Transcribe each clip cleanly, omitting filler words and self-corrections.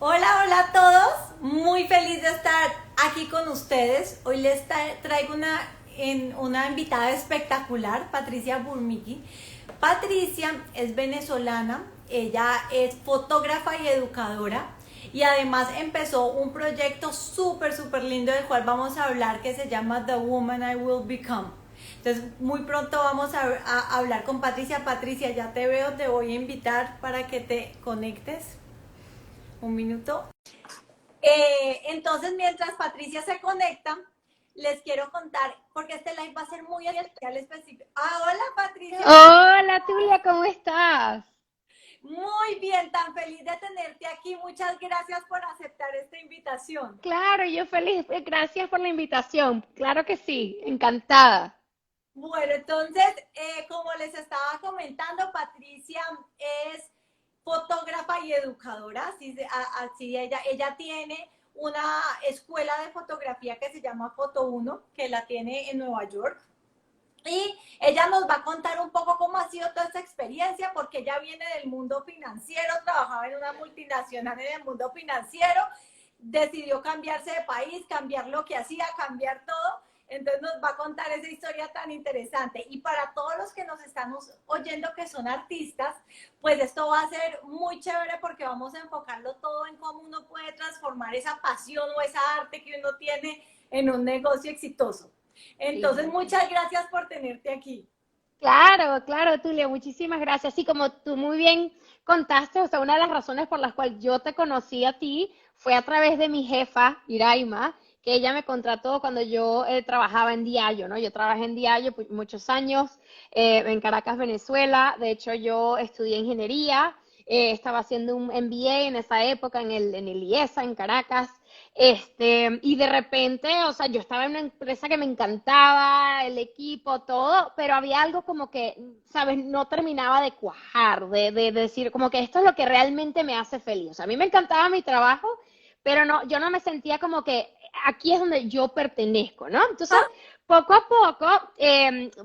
Hola, hola a todos. Muy feliz de estar aquí con ustedes. Hoy les traigo una invitada espectacular, Patricia Burmiki. Patricia es venezolana, ella es fotógrafa y educadora y además empezó un proyecto súper lindo del cual vamos a hablar que se llama The Woman I Will Become. Entonces, muy pronto vamos a hablar con Patricia. Patricia, ya te veo, te voy a invitar para que te conectes. Un minuto. Entonces, mientras Patricia se conecta, les quiero contar, porque este live va a ser muy especial, específico. Ah, hola Patricia, Hola, Tulia, ¿cómo estás? muy bien, tan feliz de tenerte aquí. Muchas gracias por aceptar esta invitación. Claro, yo feliz. Gracias por la invitación. Claro que sí, encantada. Bueno, entonces, como les estaba comentando, Patricia es fotógrafa y educadora, así ella tiene una escuela de fotografía que se llama Foto Uno, que la tiene en Nueva York. Y ella nos va a contar un poco cómo ha sido toda esta experiencia, porque ella viene del mundo financiero, trabajaba en una multinacional en el mundo financiero, decidió cambiarse de país, cambiar lo que hacía, cambiar todo. Entonces nos va a contar esa historia tan interesante. Y para todos los que nos están oyendo que son artistas, pues esto va a ser muy chévere porque vamos a enfocarlo todo en cómo uno puede transformar esa pasión o esa arte que uno tiene en un negocio exitoso. Entonces, Sí. muchas gracias por tenerte aquí. Claro, claro, Tulia, muchísimas gracias. Sí, como tú muy bien contaste, o sea, una de las razones por las cuales yo te conocí a ti fue a través de mi jefa, Iraima, que ella me contrató cuando yo trabajaba en Diallo, ¿no? Yo trabajé en Diallo por muchos años en Caracas, Venezuela. De hecho, yo estudié ingeniería, estaba haciendo un MBA en esa época en el IESA, en Caracas. Y de repente, o sea, yo estaba en una empresa que me encantaba, el equipo, todo, pero había algo como que, ¿sabes? No terminaba de cuajar, de decir, como que esto es lo que realmente me hace feliz. O sea, a mí me encantaba mi trabajo, pero no, yo no me sentía como que aquí es donde yo pertenezco, ¿no? Entonces, poco a poco,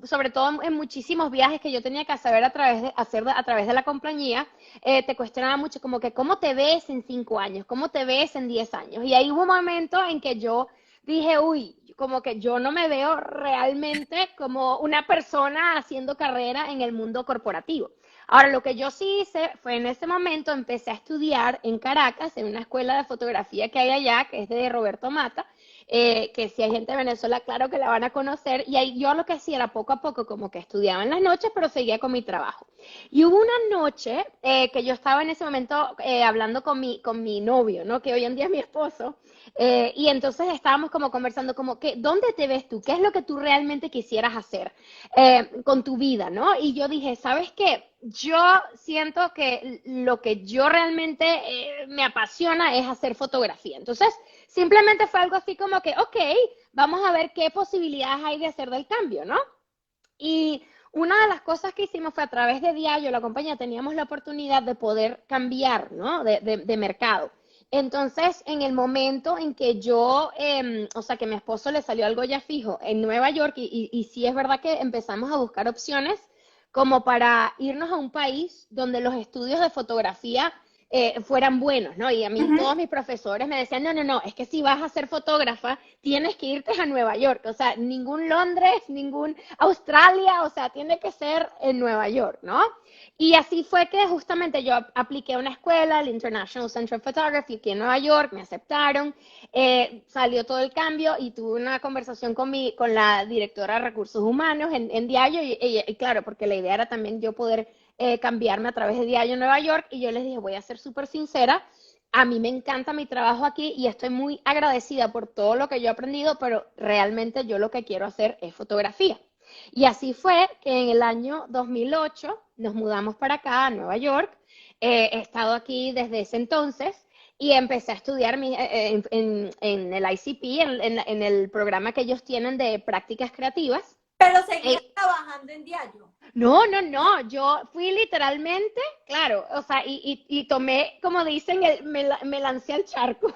sobre todo en muchísimos viajes que yo tenía que hacer a través de la compañía, te cuestionaba mucho como que cómo te ves en 5 años, cómo te ves en 10 años. Y ahí hubo un momento en que yo dije, uy, como que yo no me veo realmente como una persona haciendo carrera en el mundo corporativo. Ahora, lo que yo sí hice fue en ese momento empecé a estudiar en Caracas, en una escuela de fotografía que hay allá, que es de Roberto Mata, que si hay gente de Venezuela, claro que la van a conocer, y ahí yo lo que hacía era poco a poco como que estudiaba en las noches, pero seguía con mi trabajo. Y hubo una noche que yo estaba en ese momento hablando con mi novio, ¿no? Que hoy en día es mi esposo, y entonces estábamos como conversando como que, ¿dónde te ves tú? ¿Qué es lo que tú realmente quisieras hacer con tu vida, ¿no? Y yo dije, ¿sabes qué? Yo siento que lo que yo realmente me apasiona es hacer fotografía. Entonces, simplemente fue algo así como que, ok, vamos a ver qué posibilidades hay de hacer del cambio, ¿no? Y una de las cosas que hicimos fue a través de Diallo, la compañía, teníamos la oportunidad de poder cambiar, ¿no? De mercado. Entonces, en el momento en que yo, o sea, que mi esposo le salió algo ya fijo en Nueva York, y sí es verdad que empezamos a buscar opciones como para irnos a un país donde los estudios de fotografía fueran buenos, ¿no? Y a mí Ujú. todos mis profesores me decían, no, no, no, es que si vas a ser fotógrafa, tienes que irte a Nueva York, o sea, ningún Londres, ningún Australia, o sea, tiene que ser en Nueva York, ¿no? Y así fue que justamente yo apliqué a una escuela, el International Center of Photography, aquí en Nueva York, me aceptaron, salió todo el cambio y tuve una conversación con la directora de recursos humanos en Diallo y claro, porque la idea era también yo poder cambiarme a través de Diallo en Nueva York y yo les dije, voy a ser súper sincera, a mí me encanta mi trabajo aquí y estoy muy agradecida por todo lo que yo he aprendido, pero realmente yo lo que quiero hacer es fotografía. Y así fue que en el año 2008 nos mudamos para acá, a Nueva York. He estado aquí desde ese entonces y empecé a estudiar en el ICP, en el programa que ellos tienen de prácticas creativas. Pero seguías Eh, trabajando en Diallo. no, no, no, yo fui literalmente, claro, o sea, y tomé, como dicen, me lancé al charco,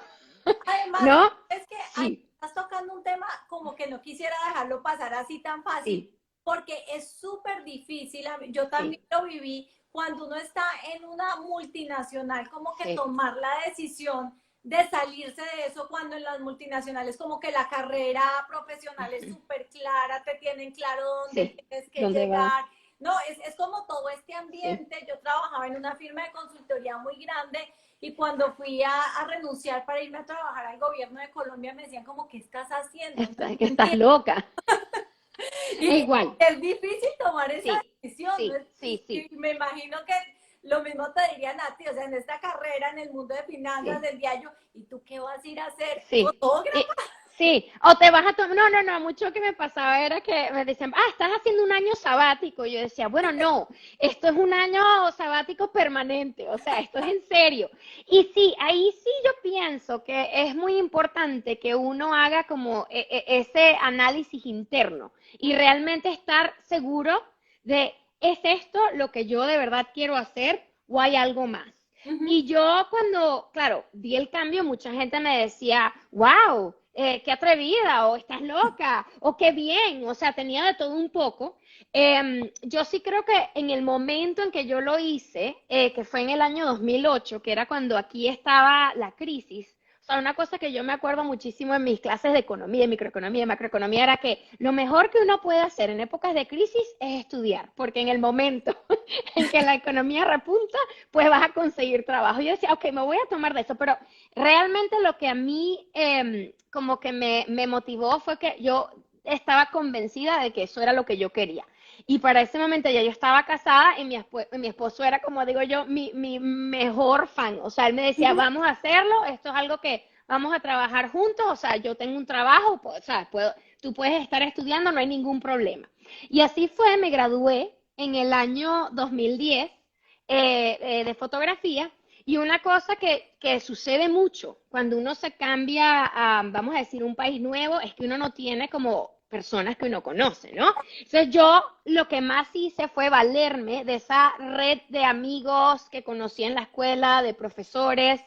Además, ¿no? es que ahí Sí, estás tocando un tema como que no quisiera dejarlo pasar así tan fácil, sí, porque es súper difícil. Yo también sí, lo viví cuando uno está en una multinacional, como que Sí, tomar la decisión de salirse de eso, cuando en las multinacionales como que la carrera profesional es ujú, súper clara, te tienen claro dónde sí. tienes que ¿Dónde vas? llegar. No, es como todo este Sí. ambiente. Yo trabajaba en una firma de consultoría muy grande y cuando fui a renunciar para irme a trabajar al gobierno de Colombia me decían como, ¿qué estás haciendo? No, Que no estás entiendo. loca. Y Igual. es difícil tomar esa Sí, decisión, ¿no? sí, sí, sí, Y me imagino que lo mismo te dirían a ti, o sea, en esta carrera, en el mundo de finanzas, sí. del diario, ¿y tú qué vas a ir a hacer? Sí, Fotógrafo. sí, o te vas a tomar, no, no, no, mucho que me pasaba era que me decían, estás haciendo un año sabático, y yo decía, bueno, no, esto es un año sabático permanente, o sea, esto es en serio. Y sí, ahí sí yo pienso que es muy importante que uno haga como ese análisis interno y realmente estar seguro de, ¿es esto lo que yo de verdad quiero hacer o hay algo más? Ujú. Y yo cuando, claro, vi el cambio, mucha gente me decía, wow, qué atrevida, o estás loca, o qué bien, o sea, tenía de todo un poco. Yo sí creo que en el momento en que yo lo hice, que fue en el año 2008, que era cuando aquí estaba la crisis, o sea, una cosa que yo me acuerdo muchísimo en mis clases de economía, de microeconomía, de macroeconomía, era que lo mejor que uno puede hacer en épocas de crisis es estudiar, porque en el momento en que la economía repunta, pues vas a conseguir trabajo. Yo decía, ok, me voy a tomar de eso, pero realmente lo que a mí como que me motivó fue que yo estaba convencida de que eso era lo que yo quería. Y para ese momento ya yo estaba casada y mi esposo era, como digo yo, mi mejor fan. O sea, él me decía, vamos a hacerlo, esto es algo que vamos a trabajar juntos, o sea, yo tengo un trabajo, o sea, tú puedes estar estudiando, no hay ningún problema. Y así fue, me gradué en el año 2010 de fotografía. Y una cosa que sucede mucho cuando uno se cambia a, vamos a decir, un país nuevo, es que uno no tiene como personas que uno conoce, ¿no? Entonces yo lo que más hice fue valerme de esa red de amigos que conocí en la escuela, de profesores.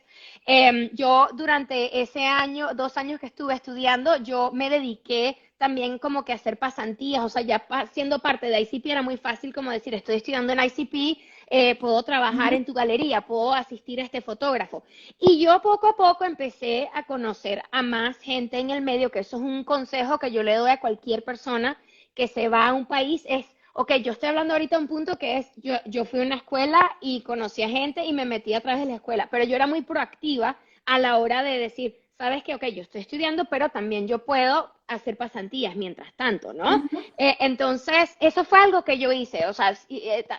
Yo durante ese año, 2 años que estuve estudiando, yo me dediqué también como que a hacer pasantías, o sea, ya siendo parte de ICP era muy fácil como decir, estoy estudiando en ICP, puedo trabajar en tu galería, puedo asistir a este fotógrafo. Y yo poco a poco empecé a conocer a más gente en el medio, que eso es un consejo que yo le doy a cualquier persona que se va a un país, es, ok, yo estoy hablando ahorita de un punto que es, yo fui a una escuela y conocí a gente y me metí a través de la escuela, pero yo era muy proactiva a la hora de decir, sabes que, ok, yo estoy estudiando, pero también yo puedo hacer pasantías mientras tanto, ¿no? Ujú. Entonces, eso fue algo que yo hice, o sea,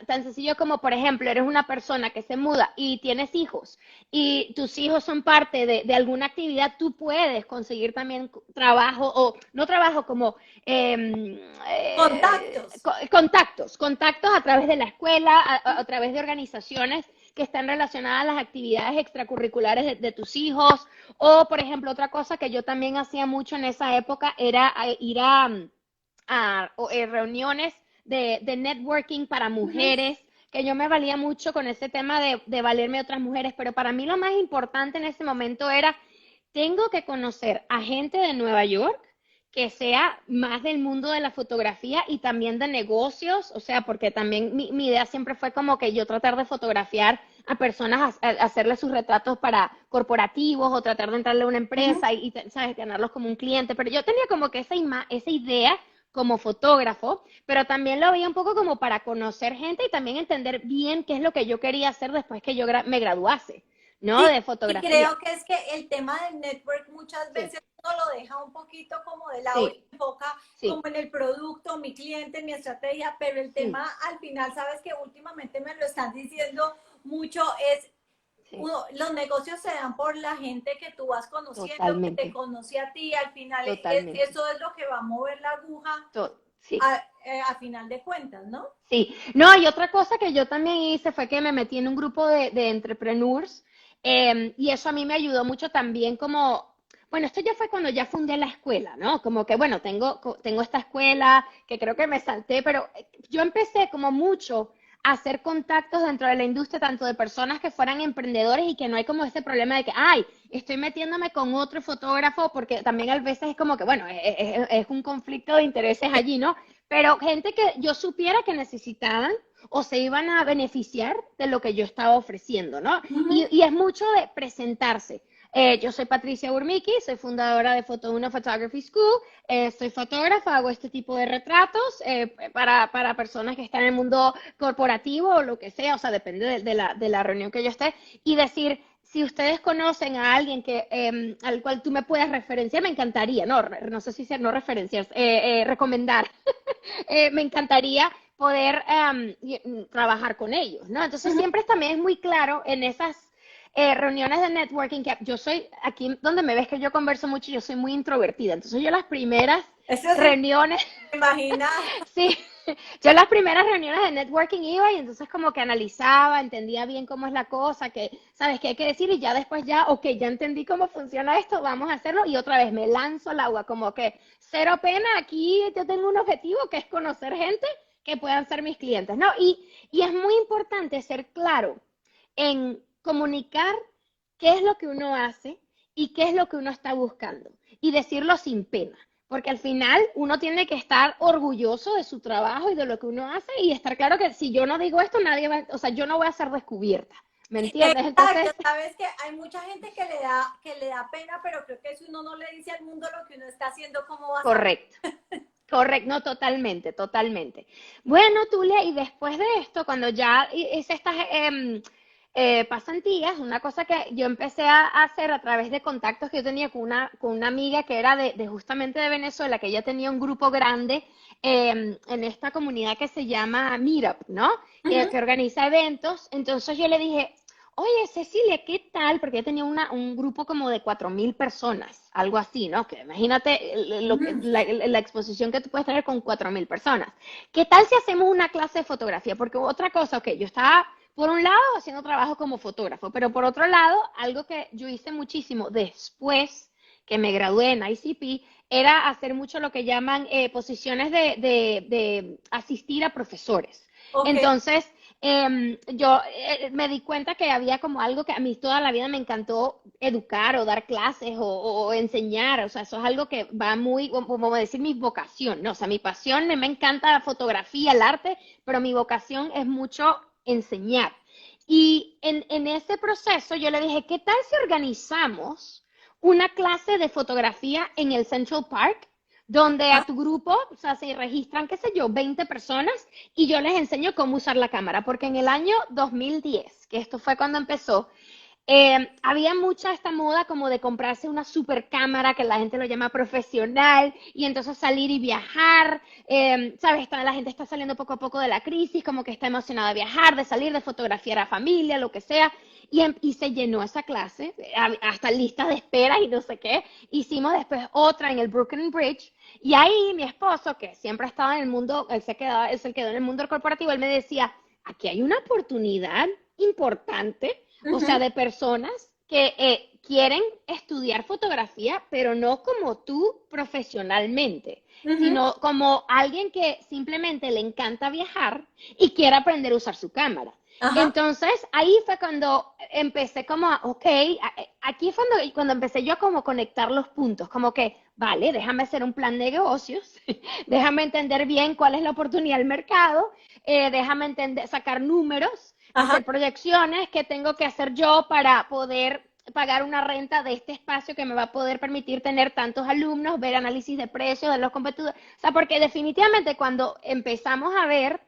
tan sencillo como, por ejemplo, eres una persona que se muda y tienes hijos y tus hijos son parte de alguna actividad, tú puedes conseguir también trabajo, o no trabajo como Contactos. contactos a través de la escuela, a través de organizaciones que están relacionadas a las actividades extracurriculares de tus hijos, o por ejemplo, otra cosa que yo también hacía mucho en esa época era ir a reuniones de networking para Ujú. mujeres, que yo me valía mucho con ese tema de valerme de otras mujeres, pero para mí lo más importante en ese momento era, tengo que conocer a gente de Nueva York que sea más del mundo de la fotografía y también de negocios, o sea, porque también mi idea siempre fue como que yo tratar de fotografiar a personas, hacerle sus retratos para corporativos o tratar de entrarle a una Ujú. empresa ¿sabes? Ganarlos como un cliente, pero yo tenía como que esa idea como fotógrafo, pero también lo veía un poco como para conocer gente y también entender bien qué es lo que yo quería hacer después que yo me graduase, ¿no? Sí, De y fotografía. creo que es que el tema del network muchas Sí, veces uno lo deja un poquito como de lado y sí, se enfoca como sí, en el producto, mi cliente, mi estrategia, pero el sí, tema al final, sabes que últimamente me lo están diciendo mucho, es sí, los negocios se dan por la gente que tú vas conociendo, que te totalmente, conoce a ti, al final totalmente. eso es lo que va a mover la aguja Sí. a final de cuentas, ¿no? Sí, no, y otra cosa que yo también hice fue que me metí en un grupo de entrepreneurs, y eso a mí me ayudó mucho también como, bueno, esto ya fue cuando ya fundé la escuela, ¿no? Como que, bueno, tengo esta escuela que creo que me salté, pero yo empecé como mucho a hacer contactos dentro de la industria, tanto de personas que fueran emprendedores y que no hay como ese problema de que, ay, estoy metiéndome con otro fotógrafo, porque también a veces es como que, bueno, es un conflicto de intereses allí, ¿no? Pero gente que yo supiera que necesitaban o se iban a beneficiar de lo que yo estaba ofreciendo, ¿no? Ujú. Y es mucho de presentarse. Yo soy Patricia Burmiki, soy fundadora de Foto1 Photography School, soy fotógrafa, hago este tipo de retratos para personas que están en el mundo corporativo o lo que sea, o sea, depende de la reunión que yo esté, y decir, si ustedes conocen a alguien al cual tú me puedas referenciar, me encantaría, no sé si sea no referenciar, recomendar, me encantaría poder trabajar con ellos, ¿no? Entonces siempre también es muy claro en esas reuniones de networking, que yo soy, aquí donde me ves que yo converso mucho, yo soy muy introvertida, entonces yo las primeras Eso sí, reuniones, me imagina. sí, yo las primeras reuniones de networking iba y entonces como que analizaba, entendía bien cómo es la cosa, que sabes qué hay que decir y ya después ya, ok, ya entendí cómo funciona esto, vamos a hacerlo y otra vez me lanzo al agua, como que cero pena, aquí yo tengo un objetivo que es conocer gente que puedan ser mis clientes, ¿no? Y es muy importante ser claro en comunicar qué es lo que uno hace y qué es lo que uno está buscando y decirlo sin pena. Porque al final uno tiene que estar orgulloso de su trabajo y de lo que uno hace y estar claro que si yo no digo esto, nadie va, o sea, yo no voy a ser descubierta. ¿Me entiendes? Exacto, Entonces, sabes que hay mucha gente que le da pena, pero creo que si uno no le dice al mundo lo que uno está haciendo, ¿cómo va a saber? correcto. Correcto, no, totalmente, totalmente. Bueno, Tulia, y después de esto, cuando ya hice estas pasantías, una cosa que yo empecé a hacer a través de contactos que yo tenía con una amiga que era de justamente de Venezuela, que ella tenía un grupo grande en esta comunidad que se llama Meetup, ¿no? Ujú. Que organiza eventos. Entonces yo le dije, oye, Cecilia, ¿qué tal? Porque ella tenía un grupo como de 4.000 personas, algo así, ¿no? Que imagínate Ujú. la exposición que tú puedes tener con 4.000 personas. ¿Qué tal si hacemos una clase de fotografía? Porque otra cosa, ok, yo estaba por un lado haciendo trabajo como fotógrafo, pero por otro lado, algo que yo hice muchísimo después que me gradué en ICP era hacer mucho lo que llaman posiciones de asistir a profesores. Ok. Entonces, yo me di cuenta que había como algo que a mí toda la vida me encantó educar o dar clases o enseñar, o sea, eso es algo que va muy, como decir, mi vocación, ¿no? O sea, mi pasión, me encanta la fotografía, el arte, pero mi vocación es mucho enseñar. Y en ese proceso yo le dije, ¿qué tal si organizamos una clase de fotografía en el Central Park? Donde Ah, a tu grupo, o sea, se registran, qué sé yo, 20 personas y yo les enseño cómo usar la cámara, porque en el año 2010, que esto fue cuando empezó, había mucha esta moda como de comprarse una super cámara que la gente lo llama profesional y entonces salir y viajar, ¿sabes? La gente está saliendo poco a poco de la crisis, como que está emocionada de viajar, de salir, de fotografiar a familia, lo que sea. Y se llenó esa clase, hasta listas de espera y no sé qué. Hicimos después otra en el Brooklyn Bridge y ahí mi esposo, que siempre estaba en el mundo, él se quedó en el mundo corporativo, él me decía, aquí hay una oportunidad importante, o sea, ujú. de personas que quieren estudiar fotografía, pero no como tú profesionalmente, Ujú. sino como alguien que simplemente le encanta viajar y quiere aprender a usar su cámara. Ajá. Entonces, ahí fue cuando empecé como, ok, aquí fue cuando empecé yo a como conectar los puntos, como que, vale, déjame hacer un plan de negocios, déjame entender bien cuál es la oportunidad del mercado, déjame entender, sacar números, Ajá. hacer proyecciones, qué tengo que hacer yo para poder pagar una renta de este espacio que me va a poder permitir tener tantos alumnos, ver análisis de precios de los competidores. O sea, porque definitivamente cuando empezamos a ver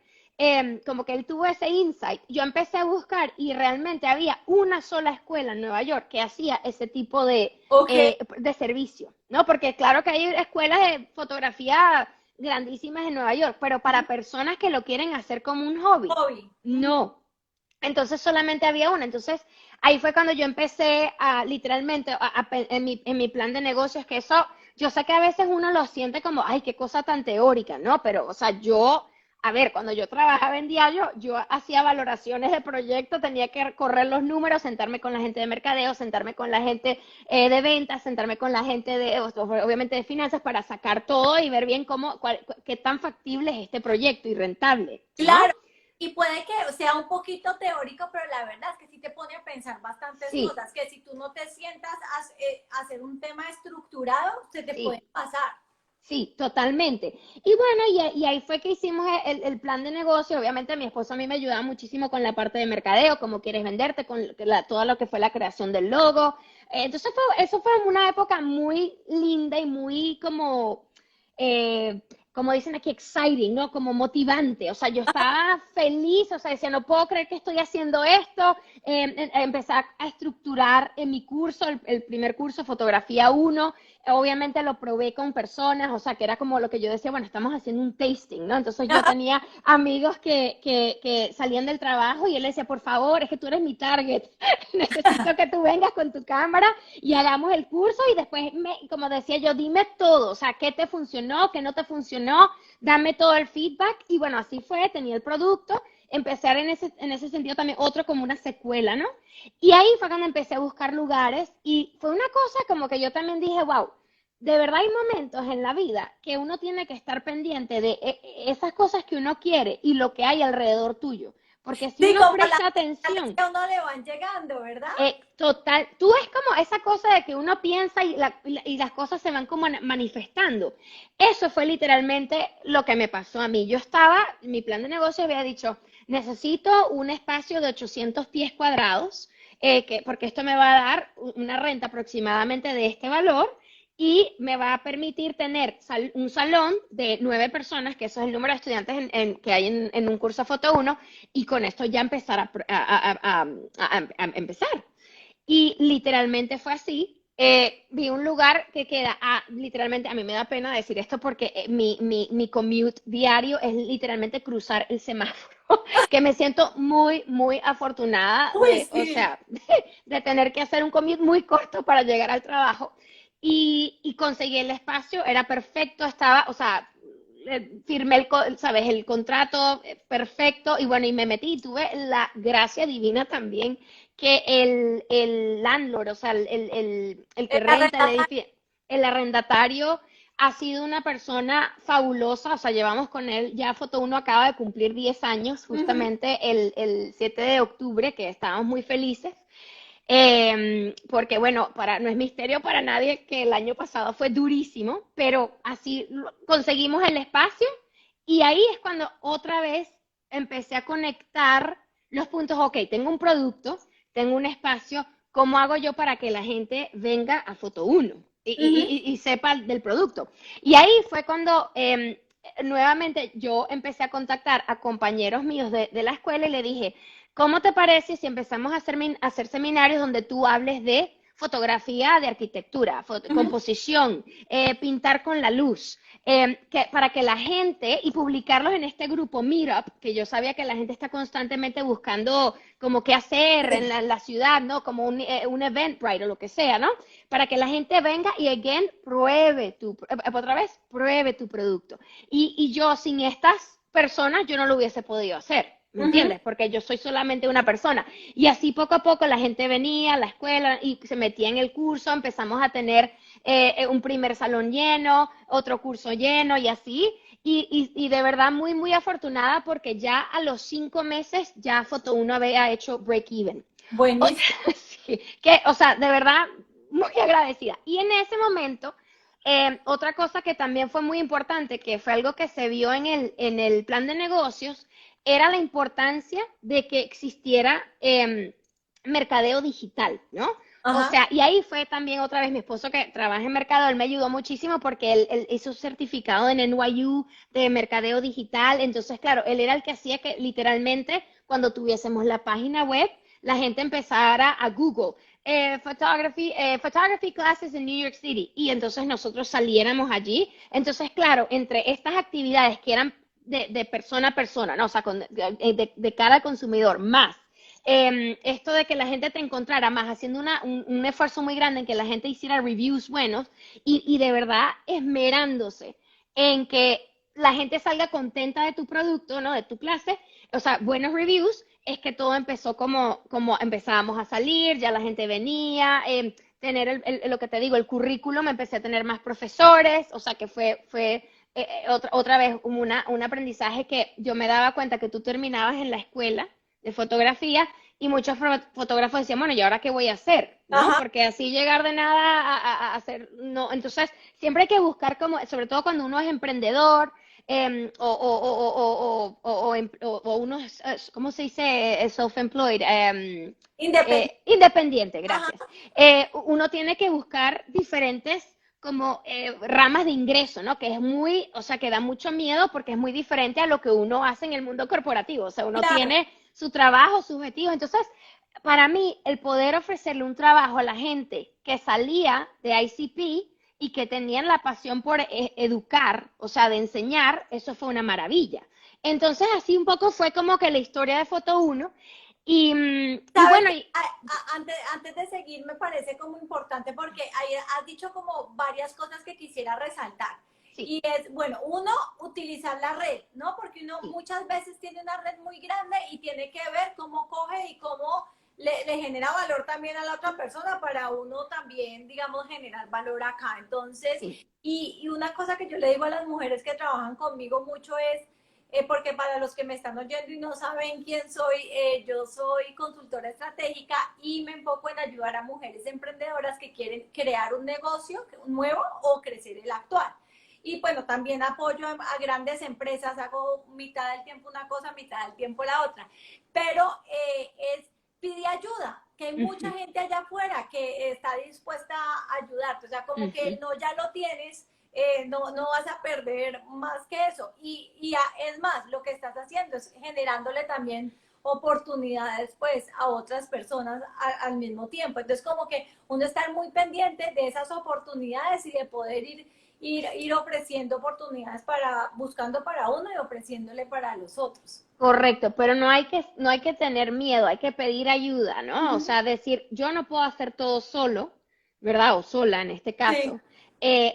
como que él tuvo ese insight, yo empecé a buscar y realmente había una sola escuela en Nueva York que hacía ese tipo Ok. de servicio, ¿no? Porque claro que hay escuelas de fotografía grandísimas en Nueva York, pero Ujú. para personas que lo quieren hacer como un hobby, Hobby. Ujú. no. Entonces solamente había una. Entonces ahí fue cuando yo empecé a literalmente en mi plan de negocios, que eso, yo sé que a veces uno lo siente como, ay, qué cosa tan teórica, ¿no? Pero, o sea, yo, a ver, cuando yo trabajaba en diario, yo hacía valoraciones de proyectos, tenía que correr los números, sentarme con la gente de mercadeo, sentarme con la gente de ventas, sentarme con la gente de, obviamente, de finanzas para sacar todo y ver bien qué tan factible es este proyecto y rentable, ¿no? Claro, y puede que sea un poquito teórico, pero la verdad es que sí te pone a pensar bastantes Sí, cosas, que si tú no te sientas a hacer un tema estructurado, se te puede sí. pasar. Sí, totalmente. Y bueno, y ahí fue que hicimos el plan de negocio. Obviamente mi esposo a mí me ayudaba muchísimo con la parte de mercadeo, cómo quieres venderte, con todo lo que fue la creación del logo. Entonces eso fue una época muy linda y muy eh, como dicen aquí, exciting, ¿no? Como motivante. O sea, yo estaba feliz, o sea, decía, no puedo creer que estoy haciendo esto. Empecé a estructurar en mi curso, el primer curso, Fotografía uno. Obviamente lo probé con personas, o sea, que era como lo que yo decía, bueno, estamos haciendo un tasting, ¿no? Entonces yo tenía amigos que salían del trabajo y él decía, por favor, es que tú eres mi target, necesito que tú vengas con tu cámara y hagamos el curso y después, como decía yo, dime todo, o sea, qué te funcionó, qué no te funcionó, dame todo el feedback y bueno, así fue, tenía el producto, empezar en ese sentido también otro como una secuela, ¿no? Y ahí fue cuando empecé a buscar lugares y fue una cosa como que yo también dije, wow, de verdad hay momentos en la vida que uno tiene que estar pendiente de esas cosas que uno quiere y lo que hay alrededor tuyo. Porque si Sí, uno como las presta señales atención, que a uno le van llegando, ¿verdad? total, tú es como esa cosa de que uno piensa y las cosas se van como manifestando. Eso fue literalmente lo que me pasó a mí. Yo estaba, mi plan de negocio había dicho, necesito un espacio de 800 pies cuadrados, porque esto me va a dar una renta aproximadamente de este valor y me va a permitir tener un salón de 9 personas, que eso es el número de estudiantes que hay en un curso Foto uno y con esto ya empezar a empezar. Y literalmente fue así. Vi un lugar que queda, literalmente, a mí me da pena decir esto porque mi commute diario es literalmente cruzar el semáforo, que me siento muy, muy afortunada Uy, o sí. sea, de tener que hacer un commute muy corto para llegar al trabajo. Y conseguí el espacio, era perfecto, estaba, o sea, firmé sabes, el contrato perfecto y bueno, y me metí y tuve la gracia divina también que el landlord, o sea, el que renta el edificio, el arrendatario, ha sido una persona fabulosa, o sea, llevamos con él, ya Foto Uno acaba de cumplir 10 años, Ujú. justamente el 7 de octubre, que estábamos muy felices. Porque bueno, no es misterio para nadie que el año pasado fue durísimo, pero así conseguimos el espacio y ahí es cuando otra vez empecé a conectar los puntos. Ok, tengo un producto, tengo un espacio, ¿cómo hago yo para que la gente venga a Foto Uno Ujú. y sepa del producto? Y ahí fue cuando nuevamente yo empecé a contactar a compañeros míos de la escuela y le dije, ¿cómo te parece si empezamos a hacer seminarios donde tú hables de fotografía de arquitectura, Ujú. composición, pintar con la luz, para que la gente, y publicarlos en este grupo Meetup, que yo sabía que la gente está constantemente buscando como qué hacer en Sí. la ciudad, ¿no? Como un Eventbrite o lo que sea, ¿no? Para que la gente venga y, again, otra vez, pruebe tu producto. Y yo sin estas personas, yo no lo hubiese podido hacer. ¿Me Ujú. entiendes? Porque yo soy solamente una persona. Y así poco a poco la gente venía a la escuela y se metía en el curso, empezamos a tener un primer salón lleno, otro curso lleno y así. Y de verdad muy, muy afortunada porque ya a los 5 meses ya Foto Uno había hecho break even. O sea, Buenísimo. sí, o sea, de verdad muy agradecida. Y en ese momento, otra cosa que también fue muy importante, que fue algo que se vio en el plan de negocios, era la importancia de que existiera mercadeo digital, ¿no? O Ajá. sea, y ahí fue también otra vez mi esposo que trabaja en mercado, él me ayudó muchísimo porque él hizo un certificado en NYU de mercadeo digital, entonces, claro, él era el que hacía que literalmente cuando tuviésemos la página web, la gente empezara a Google. Photography classes en New York City y entonces nosotros saliéramos allí. Entonces, claro, entre estas actividades que eran de persona a persona, ¿no? O sea, de cara al consumidor, más esto de que la gente te encontrara, más haciendo un esfuerzo muy grande en que la gente hiciera reviews buenos y de verdad esmerándose en que la gente salga contenta de tu producto, ¿no? De tu clase, o sea, buenos reviews, es que todo empezó como empezábamos a salir, ya la gente venía, tener lo que te digo, el currículum, empecé a tener más profesores, o sea que fue otra vez un aprendizaje que yo me daba cuenta que tú terminabas en la escuela de fotografía y muchos fotógrafos decían, bueno, ¿y ahora qué voy a hacer? ¿no? Ajá, Porque así llegar de nada a hacer, no, entonces siempre hay que buscar como, sobre todo cuando uno es emprendedor, o uno es, ¿cómo se dice? Self-employed, independiente. independiente, Ajá, gracias. Uno tiene que buscar diferentes como ramas de ingreso, ¿no? Que es muy, o sea, que da mucho miedo porque es muy diferente a lo que uno hace en el mundo corporativo. O sea, uno claro. tiene su trabajo, su objetivo. Entonces, para mí, el poder ofrecerle un trabajo a la gente que salía de ICP y que tenían la pasión por educar, o sea, de enseñar, eso fue una maravilla. Entonces, así un poco fue como que la historia de Foto Uno. Y Sabes bueno, que antes de seguir me parece como importante porque ahí has dicho como varias cosas que quisiera resaltar. sí, Y es, bueno, uno, utilizar la red, ¿no? Porque uno sí, muchas veces tiene una red muy grande y tiene que ver cómo coge y cómo le genera valor también a la otra persona para uno también, digamos, generar valor acá. Entonces, sí. y una cosa que yo le digo a las mujeres que trabajan conmigo mucho es, porque para los que me están oyendo y no saben quién soy, yo soy consultora estratégica y me enfoco en ayudar a mujeres emprendedoras que quieren crear un negocio nuevo o crecer el actual. Y bueno, también apoyo a grandes empresas, hago mitad del tiempo una cosa, mitad del tiempo la otra. Pero pide ayuda, que hay mucha Ujú, gente allá afuera que está dispuesta a ayudarte. O sea, como que ujú. no ya lo tienes, no vas a perder más que eso. Es más, lo que estás haciendo es generándole también oportunidades pues a otras personas al mismo tiempo. Entonces como que uno está muy pendiente de esas oportunidades y de poder ir ofreciendo oportunidades para, buscando para uno y ofreciéndole para los otros. Correcto, pero no hay que tener miedo, hay que pedir ayuda, Uh ¿no? O -huh. sea, decir, yo no puedo hacer todo solo, ¿verdad? O sola en este Sí, caso.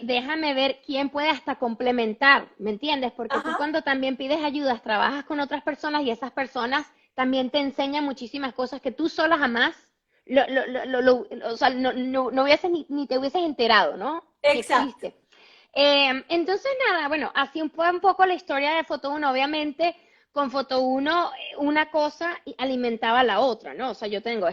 Déjame ver quién puede hasta complementar, ¿me entiendes? Porque tú ajá, cuando también pides ayudas, trabajas con otras personas y esas personas también te enseñan muchísimas cosas que tú sola jamás, o sea, no hubieses ni te hubieses enterado, ¿no? Que exacto. existe. Entonces, nada, bueno, así fue un poco la historia de Foto Uno. Obviamente, con Foto Uno, una cosa alimentaba a la otra, ¿no? O sea, yo tengo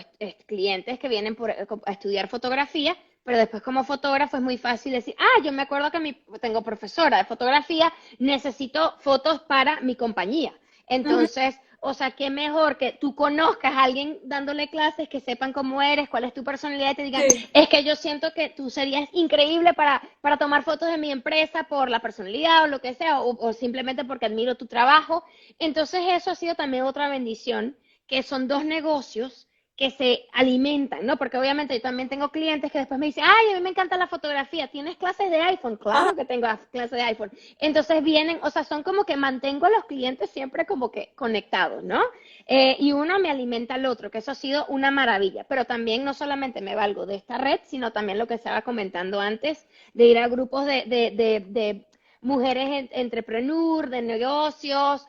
clientes que vienen a estudiar fotografía, pero después como fotógrafo es muy fácil decir, yo me acuerdo que tengo profesora de fotografía, necesito fotos para mi compañía. Uh -huh. Entonces, o sea, qué mejor que tú conozcas a alguien dándole clases, que sepan cómo eres, cuál es tu personalidad y te digan, Sí. es que yo siento que tú serías increíble para tomar fotos de mi empresa por la personalidad o lo que sea, o simplemente porque admiro tu trabajo. Entonces eso ha sido también otra bendición, que son dos negocios que se alimentan, ¿no? Porque obviamente yo también tengo clientes que después me dicen, a mí me encanta la fotografía, ¿tienes clases de iPhone? Ajá. Claro que tengo clases de iPhone. Entonces vienen, o sea, son como que mantengo a los clientes siempre como que conectados, ¿no? Y uno me alimenta al otro, que eso ha sido una maravilla. Pero también no solamente me valgo de esta red, sino también lo que estaba comentando antes, de ir a grupos de mujeres entrepreneur, de negocios,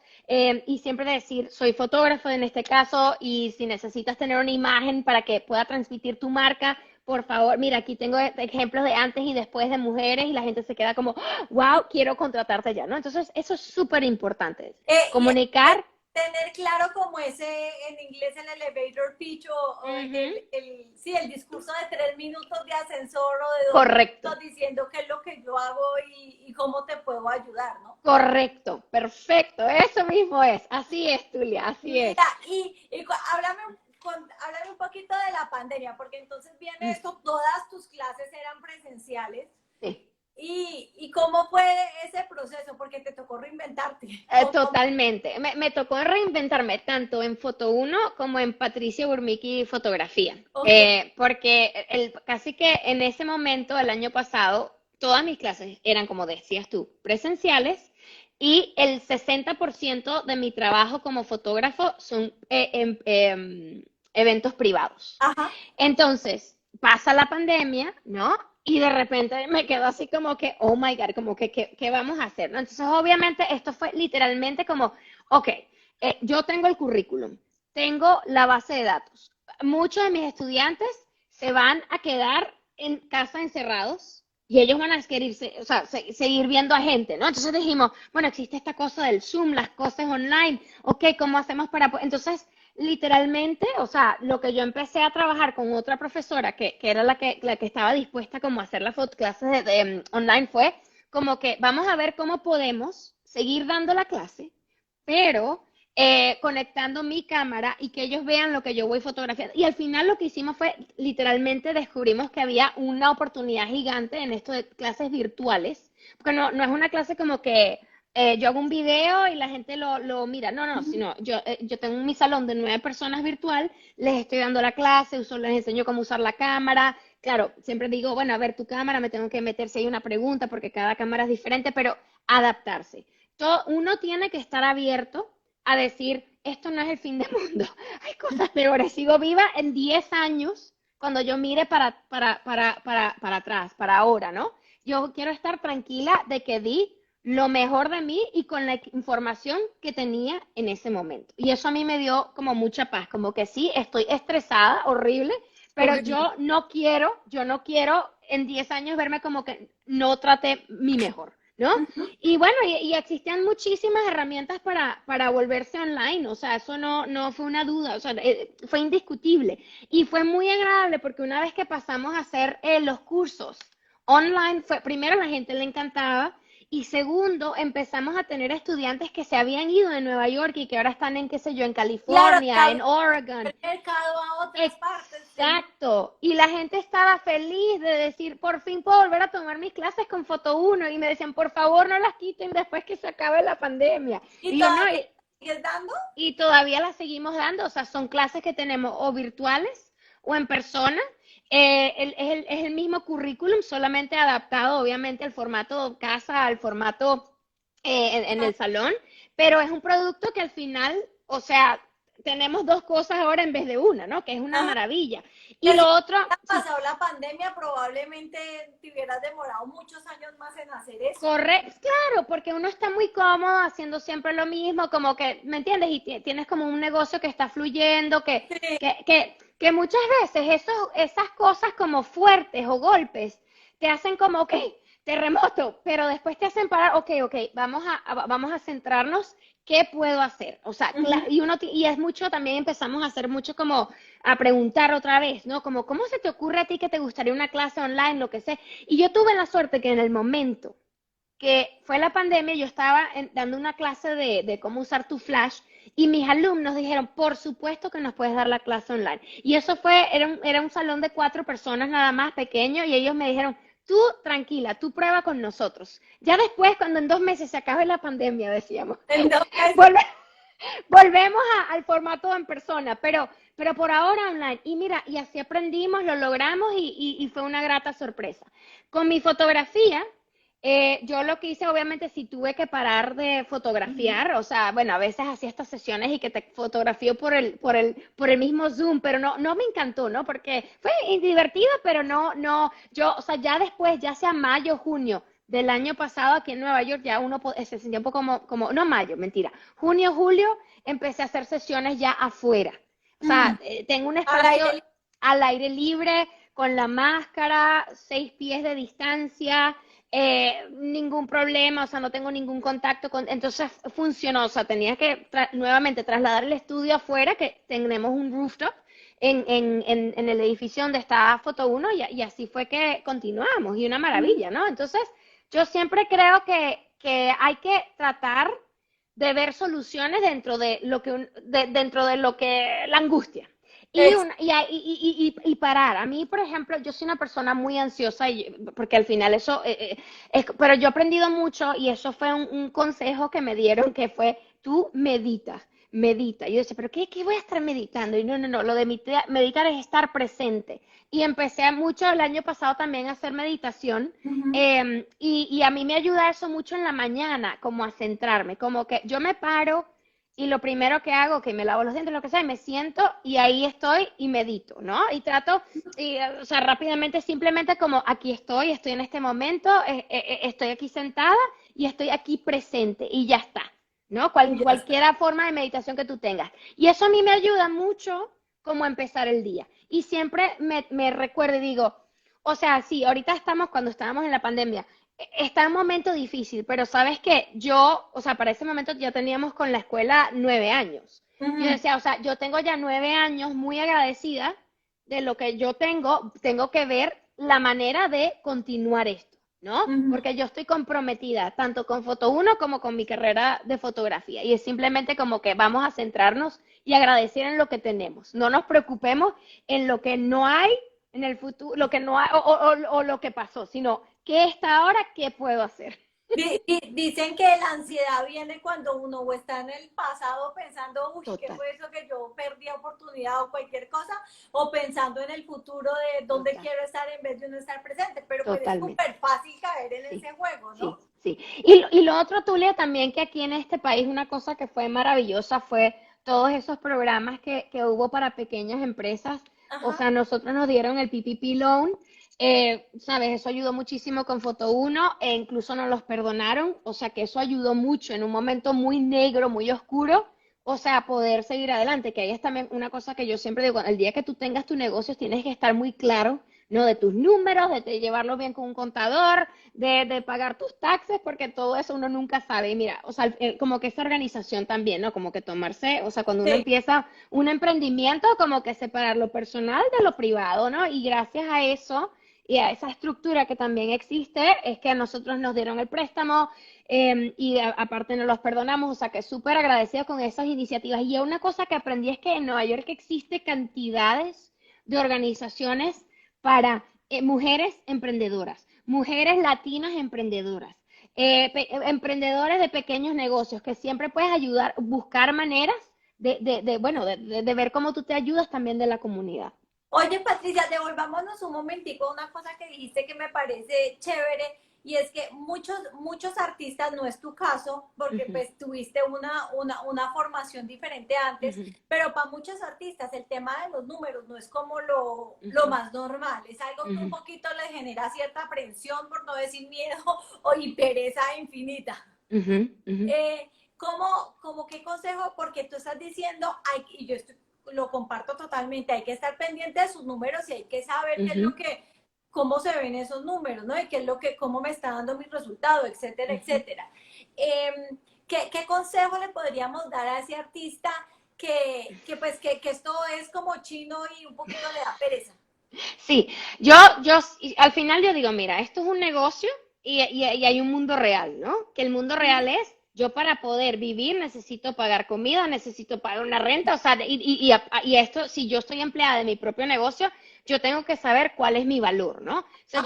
y siempre decir, soy fotógrafo en este caso, y si necesitas tener una imagen para que pueda transmitir tu marca, por favor, mira, aquí tengo ejemplos de antes y después de mujeres y la gente se queda como, wow, quiero contratarte ya, ¿no? Entonces, eso es súper importante. Y Comunicar. tener claro como ese, en inglés, el elevator pitch o Ujú. sí, el discurso de 3 minutos de ascensor o de 2 minutos Correcto, diciendo qué es lo que yo hago y cómo te puedo ayudar, ¿no? correcto, perfecto, eso mismo es, así es, Tulia, así es. Mira, háblame un poquito de la pandemia, porque entonces viene Mm, esto, todas tus clases eran presenciales. sí. ¿Y cómo fue ese proceso? Porque te tocó reinventarte. Totalmente. Me tocó reinventarme tanto en Foto Uno como en Patricia Burmiki Fotografía. Ok, Porque casi que en ese momento, el año pasado, todas mis clases eran, como decías tú, presenciales y el 60% de mi trabajo como fotógrafo son eventos privados. ajá, Entonces, pasa la pandemia, ¿no? Y de repente me quedo así como que, oh my God, como que, ¿qué vamos a hacer? ¿No? Entonces, obviamente, esto fue literalmente como, ok, yo tengo el currículum, tengo la base de datos. Muchos de mis estudiantes se van a quedar en casa encerrados y ellos van a querer, o sea, seguir viendo a gente, ¿no? Entonces dijimos, bueno, existe esta cosa del Zoom, las cosas online, ok, ¿cómo hacemos para...? Entonces, literalmente, o sea, lo que yo empecé a trabajar con otra profesora que era la que estaba dispuesta como a hacer las clases online fue como que vamos a ver cómo podemos seguir dando la clase, pero conectando mi cámara y que ellos vean lo que yo voy fotografiando. Y al final lo que hicimos fue, literalmente descubrimos que había una oportunidad gigante en esto de clases virtuales, porque no es una clase como que yo hago un video y la gente lo mira. No, no, Ujú. sino yo tengo mi salón de 9 personas virtual, les estoy dando la clase, les enseño cómo usar la cámara. Claro, siempre digo, bueno, a ver, tu cámara, me tengo que meter si hay una pregunta, porque cada cámara es diferente, pero adaptarse. Uno tiene que estar abierto a decir, esto no es el fin del mundo, hay cosas peores. Sigo viva en 10 años cuando yo mire para atrás, para ahora, ¿no? Yo quiero estar tranquila de que di lo mejor de mí y con la información que tenía en ese momento. Y eso a mí me dio como mucha paz, como que sí, estoy estresada, horrible, pero Horrible. yo no quiero en 10 años verme como que no traté mi mejor, ¿no? Ujú. Y bueno, y existían muchísimas herramientas para volverse online, o sea, eso no fue una duda, o sea, fue indiscutible. Y fue muy agradable porque una vez que pasamos a hacer los cursos online, fue, primero a la gente le encantaba y segundo, empezamos a tener estudiantes que se habían ido de Nueva York y que ahora están en, qué sé yo, en Claro, te California, en abrió Oregon. el mercado a otras partes. Exacto. Y la gente estaba feliz de decir, por fin puedo volver a tomar mis clases con Foto Uno. Y me decían, por favor, no las quiten después que se acabe la pandemia. ¿Y Y yo no, todavía sigues dando? y todavía las seguimos dando. O sea, son clases que tenemos o virtuales o en persona. Es el mismo currículum, solamente adaptado, obviamente, al formato casa, al formato en el salón. Pero es un producto que al final, o sea, tenemos dos cosas ahora en vez de una, ¿no? Que es una Ajá. maravilla. Y Que si lo otro, hubiera sí, pasado la pandemia, probablemente te hubieras demorado muchos años más en hacer eso. claro, porque uno está muy cómodo haciendo siempre lo mismo, como que, ¿me entiendes? Y tienes como un negocio que está fluyendo, Sí. que muchas veces esas cosas como fuertes o golpes te hacen como, ok, terremoto, pero después te hacen parar, ok, vamos a centrarnos, ¿qué puedo hacer? O sea, Ujú. y es mucho, también empezamos a hacer mucho como a preguntar otra vez, ¿no? Como, ¿cómo se te ocurre a ti que te gustaría una clase online, lo que sea? Y yo tuve la suerte que en el momento que fue la pandemia, yo estaba dando una clase de cómo usar tu flash y mis alumnos dijeron, por supuesto que nos puedes dar la clase online. Y eso era un salón de 4 personas nada más pequeño y ellos me dijeron, tú tranquila, tú prueba con nosotros. Ya después, cuando en 2 meses se acabe la pandemia, decíamos, Entonces, volve- volvemos al formato en persona, pero por ahora online. Y mira, y así aprendimos, lo logramos y fue una grata sorpresa. Con mi fotografía, yo lo que hice, obviamente, sí tuve que parar de ujú. fotografiar, o sea, bueno, a veces hacía estas sesiones y que te fotografío por el mismo Zoom, pero no me encantó, ¿no? Porque fue divertido, pero yo, o sea, ya después, ya sea mayo, junio del año pasado aquí en Nueva York, ya uno se sentía un poco no mayo, mentira, junio, julio, empecé a hacer sesiones ya afuera. O sea, Mm. tengo un Al espacio aire libre. al aire libre, con la máscara, 6 pies de distancia, ningún problema, o sea, no tengo ningún contacto entonces funcionó, o sea, tenía que nuevamente trasladar el estudio afuera, que tenemos un rooftop en el edificio donde está Foto Uno, y así fue que continuamos, y una Ujú. maravilla, ¿no? Entonces, yo siempre creo que hay que tratar de ver soluciones dentro de lo que la angustia. Ex- Y parar. A mí, por ejemplo, yo soy una persona muy ansiosa, porque al final eso, pero yo he aprendido mucho y eso fue un consejo que me dieron que fue, tú medita. Y yo decía, pero ¿qué voy a estar meditando? Y no, lo de meditar es estar presente. Y empecé mucho el año pasado también a hacer meditación. Ujú. Y a mí me ayuda eso mucho en la mañana, como a centrarme, como que yo me paro y lo primero que hago, que me lavo los dientes, lo que sea, y me siento y ahí estoy y medito, ¿no? Y trato, o sea, rápidamente, simplemente como aquí estoy en este momento, estoy aquí sentada y estoy aquí presente y ya está, ¿no? Y ya está. Cualquier forma de meditación que tú tengas. Y eso a mí me ayuda mucho como a empezar el día. Y siempre me recuerdo y digo, o sea, sí, ahorita cuando estábamos en la pandemia, está en un momento difícil, pero sabes que yo, o sea, para ese momento ya teníamos con la escuela 9 años. Yo Ujú, decía, o sea, yo tengo ya 9 años muy agradecida de lo que yo tengo que ver la manera de continuar esto, ¿no? ujú. Porque yo estoy comprometida tanto con Foto Uno como con mi carrera de fotografía. Y es simplemente como que vamos a centrarnos y agradecer en lo que tenemos. No nos preocupemos en lo que no hay en el futuro, lo que no hay o lo que pasó, sino qué está ahora, qué puedo hacer. Dicen que la ansiedad viene cuando uno o está en el pasado pensando, uy, ¿qué Total, fue eso que yo perdí oportunidad o cualquier cosa? O pensando en el futuro de dónde total, quiero estar en vez de uno estar presente. Pero pues es totalmente. súper fácil caer en Sí. ese juego, Sí, ¿no? sí. Y lo otro, Tulia, también que aquí en este país una cosa que fue maravillosa fue todos esos programas que hubo para pequeñas empresas. O Ajá. sea, nosotros nos dieron el PPP Loan, ¿sabes? Eso ayudó muchísimo con Foto Uno e incluso nos los perdonaron. O sea, que eso ayudó mucho en un momento muy negro, muy oscuro. O sea, poder seguir adelante, que ahí es también una cosa que yo siempre digo, el día que tú tengas tu negocio tienes que estar muy claro, ¿no? De tus números, de llevarlo bien con un contador, de pagar tus taxes, porque todo eso uno nunca sabe. Y mira, o sea, como que esa organización también, ¿no? Como que tomarse, o sea, cuando uno Sí. empieza un emprendimiento, como que separar lo personal de lo privado, ¿no? Y gracias a eso y a esa estructura que también existe, es que a nosotros nos dieron el préstamo aparte nos los perdonamos, o sea, que súper agradecido con esas iniciativas. Y una cosa que aprendí es que en Nueva York existe cantidades de organizaciones para mujeres emprendedoras, mujeres latinas emprendedoras, emprendedores de pequeños negocios, que siempre puedes ayudar, buscar maneras bueno, de ver cómo tú te ayudas también de la comunidad. Oye, Patricia, devolvámonos un momentico a una cosa que dijiste que me parece chévere y es que muchos artistas, no es tu caso, porque Ujú, pues tuviste una formación diferente antes, ujú, pero para muchos artistas el tema de los números no es como lo ujú, más normal, es algo que un ujú, poquito les genera cierta aprensión, por no decir miedo y pereza infinita. ujú, ujú, ¿Cómo qué consejo? Porque tú estás diciendo, y yo lo comparto totalmente, hay que estar pendiente de sus números y hay que saber qué es lo ujú, que, cómo se ven esos números, ¿no? Y qué es lo que, cómo me está dando mi resultado, etcétera, ujú. etcétera. ¿Qué consejo le podríamos dar a ese artista que esto es como chino y un poquito le da pereza? Sí, y al final yo digo, mira, esto es un negocio y hay un mundo real, ¿no? Que el mundo real es, yo para poder vivir necesito pagar comida, necesito pagar una renta, o sea, y esto, si yo estoy empleada de mi propio negocio, yo tengo que saber cuál es mi valor, ¿no? O sea,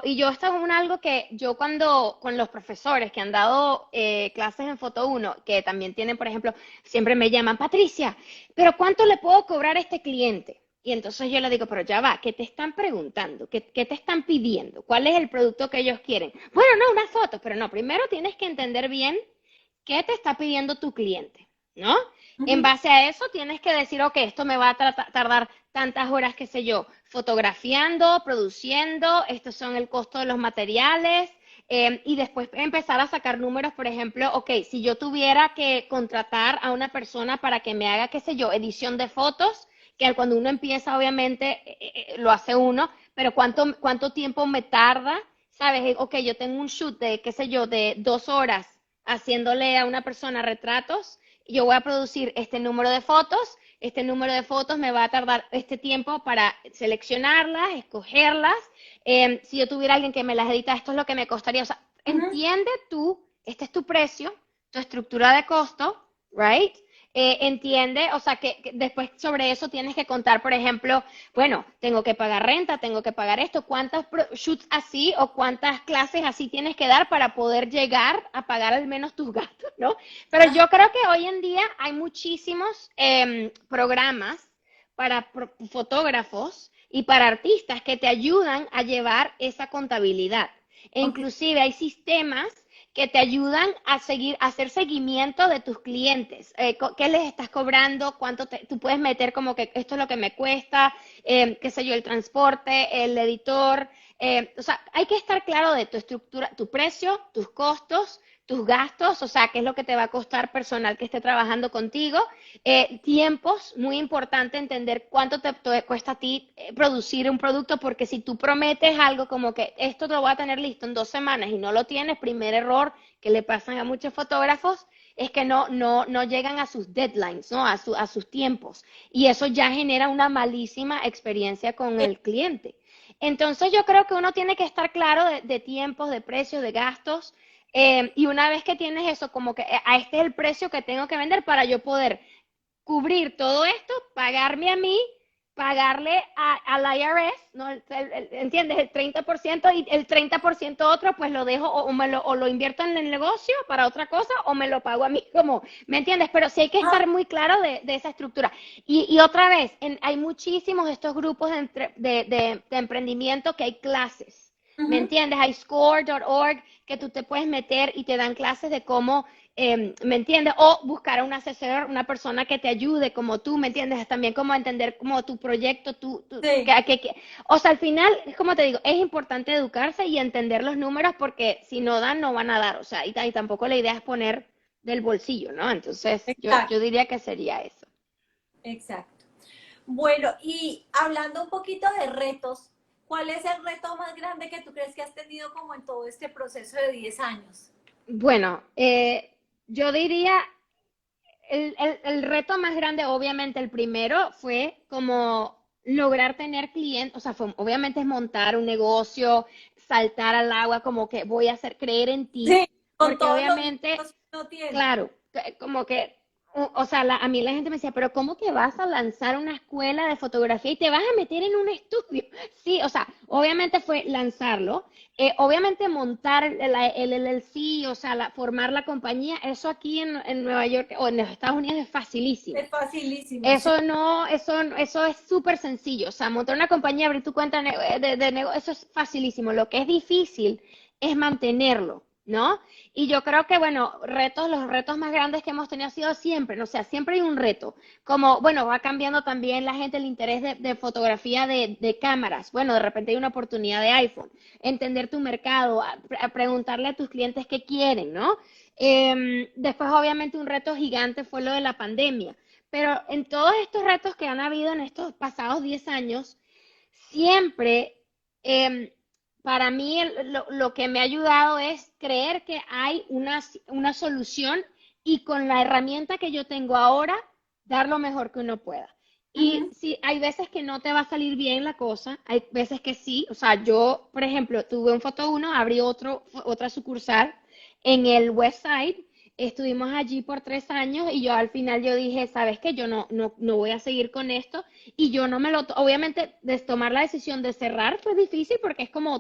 y yo esto es algo que yo con los profesores que han dado clases en Foto Uno, que también tienen, por ejemplo, siempre me llaman, Patricia, pero ¿cuánto le puedo cobrar a este cliente? Y entonces yo le digo, pero ya va, ¿qué te están preguntando? ¿Qué te están pidiendo? ¿Cuál es el producto que ellos quieren? Bueno, no, unas fotos, pero no, primero tienes que entender bien qué te está pidiendo tu cliente, ¿no? En Ujú. base a eso tienes que decir, ok, esto me va a tardar tantas horas, qué sé yo, fotografiando, produciendo, estos son el costo de los materiales, y después empezar a sacar números, por ejemplo, ok, si yo tuviera que contratar a una persona para que me haga, qué sé yo, edición de fotos, que cuando uno empieza, obviamente, lo hace uno, pero ¿cuánto tiempo me tarda? ¿Sabes? Ok, yo tengo un shoot de, qué sé yo, de 2 horas haciéndole a una persona retratos, yo voy a producir este número de fotos me va a tardar este tiempo para seleccionarlas, escogerlas, si yo tuviera alguien que me las edita, esto es lo que me costaría, o sea, Ujú. entiende tú, este es tu precio, tu estructura de costo, right? Entiende, o sea, que después sobre eso tienes que contar, por ejemplo, bueno, tengo que pagar renta, tengo que pagar esto, cuántos shoots así o cuántas clases así tienes que dar para poder llegar a pagar al menos tus gastos, ¿no? Pero Ajá. yo creo que hoy en día hay muchísimos programas para fotógrafos y para artistas que te ayudan a llevar esa contabilidad. E Ok. inclusive hay sistemas que te ayudan a seguir, a hacer seguimiento de tus clientes. ¿Qué les estás cobrando? Tú puedes meter como que esto es lo que me cuesta, qué sé yo, el transporte, el editor. O sea, hay que estar claro de tu estructura, tu precio, tus costos, tus gastos, o sea, qué es lo que te va a costar personal que esté trabajando contigo. Tiempos, muy importante entender cuánto te cuesta a ti producir un producto, porque si tú prometes algo como que esto lo voy a tener listo en 2 semanas y no lo tienes, primer error que le pasan a muchos fotógrafos, es que no llegan a sus deadlines, ¿no? A sus tiempos. Y eso ya genera una malísima experiencia con el cliente. Entonces yo creo que uno tiene que estar claro de tiempos, de precios, de gastos. Y una vez que tienes eso, como que a este es el precio que tengo que vender para yo poder cubrir todo esto, pagarme a mí, pagarle al IRS, ¿no? ¿Entiendes? El 30% y el 30% otro, pues lo dejo o lo invierto en el negocio para otra cosa o me lo pago a mí, como, ¿me entiendes? Pero sí hay que estar muy claro de esa estructura. Y otra vez, hay muchísimos de estos grupos de emprendimiento que hay clases. ¿Me Ujú. entiendes? Hay score.org que tú te puedes meter y te dan clases de cómo ¿me entiendes? O buscar a un asesor, una persona que te ayude como tú, ¿me entiendes? También como entender como tu proyecto, Sí, o sea, al final, es como te digo, es importante educarse y entender los números porque si no dan, no van a dar, o sea, y tampoco la idea es poner del bolsillo, ¿no? Entonces, yo exacto, diría que sería eso. exacto. Bueno, y hablando un poquito de retos, ¿cuál es el reto más grande que tú crees que has tenido como en todo este proceso de 10 años? Bueno, yo diría el reto más grande, obviamente, el primero fue como lograr tener clientes, o sea, obviamente es montar un negocio, saltar al agua, como que voy a hacer creer en ti, Sí, con porque todos los obviamente retos que uno tiene. claro, como que, o sea, a mí la gente me decía, pero ¿cómo que vas a lanzar una escuela de fotografía y te vas a meter en un estudio? Sí, o sea, obviamente fue lanzarlo, obviamente montar el LLC, o sea, formar la compañía, eso aquí en Nueva York o en los Estados Unidos es facilísimo. Es facilísimo, sí. Eso no, eso es súper sencillo. O sea, montar una compañía, abrir tu cuenta de negocio, eso es facilísimo. Lo que es difícil es mantenerlo, ¿no? Y yo creo que, bueno, los retos más grandes que hemos tenido ha sido siempre, ¿no? O sea, siempre hay un reto. Como, bueno, va cambiando también la gente el interés de fotografía de cámaras. Bueno, de repente hay una oportunidad de iPhone. Entender tu mercado, a preguntarle a tus clientes qué quieren, ¿no? Después, obviamente, un reto gigante fue lo de la pandemia. Pero en todos estos retos que han habido en estos pasados 10 años, siempre, eh, para mí, lo que me ha ayudado es creer que hay una solución y con la herramienta que yo tengo ahora, dar lo mejor que uno pueda. Y Ujú. si hay veces que no te va a salir bien la cosa, hay veces que sí. O sea, yo, por ejemplo, tuve un Foto Uno, abrí otra sucursal en el West Side. Estuvimos allí por 3 años y yo al final yo dije, ¿sabes qué? Yo no voy a seguir con esto y yo no me lo, obviamente, de tomar la decisión de cerrar fue difícil porque es como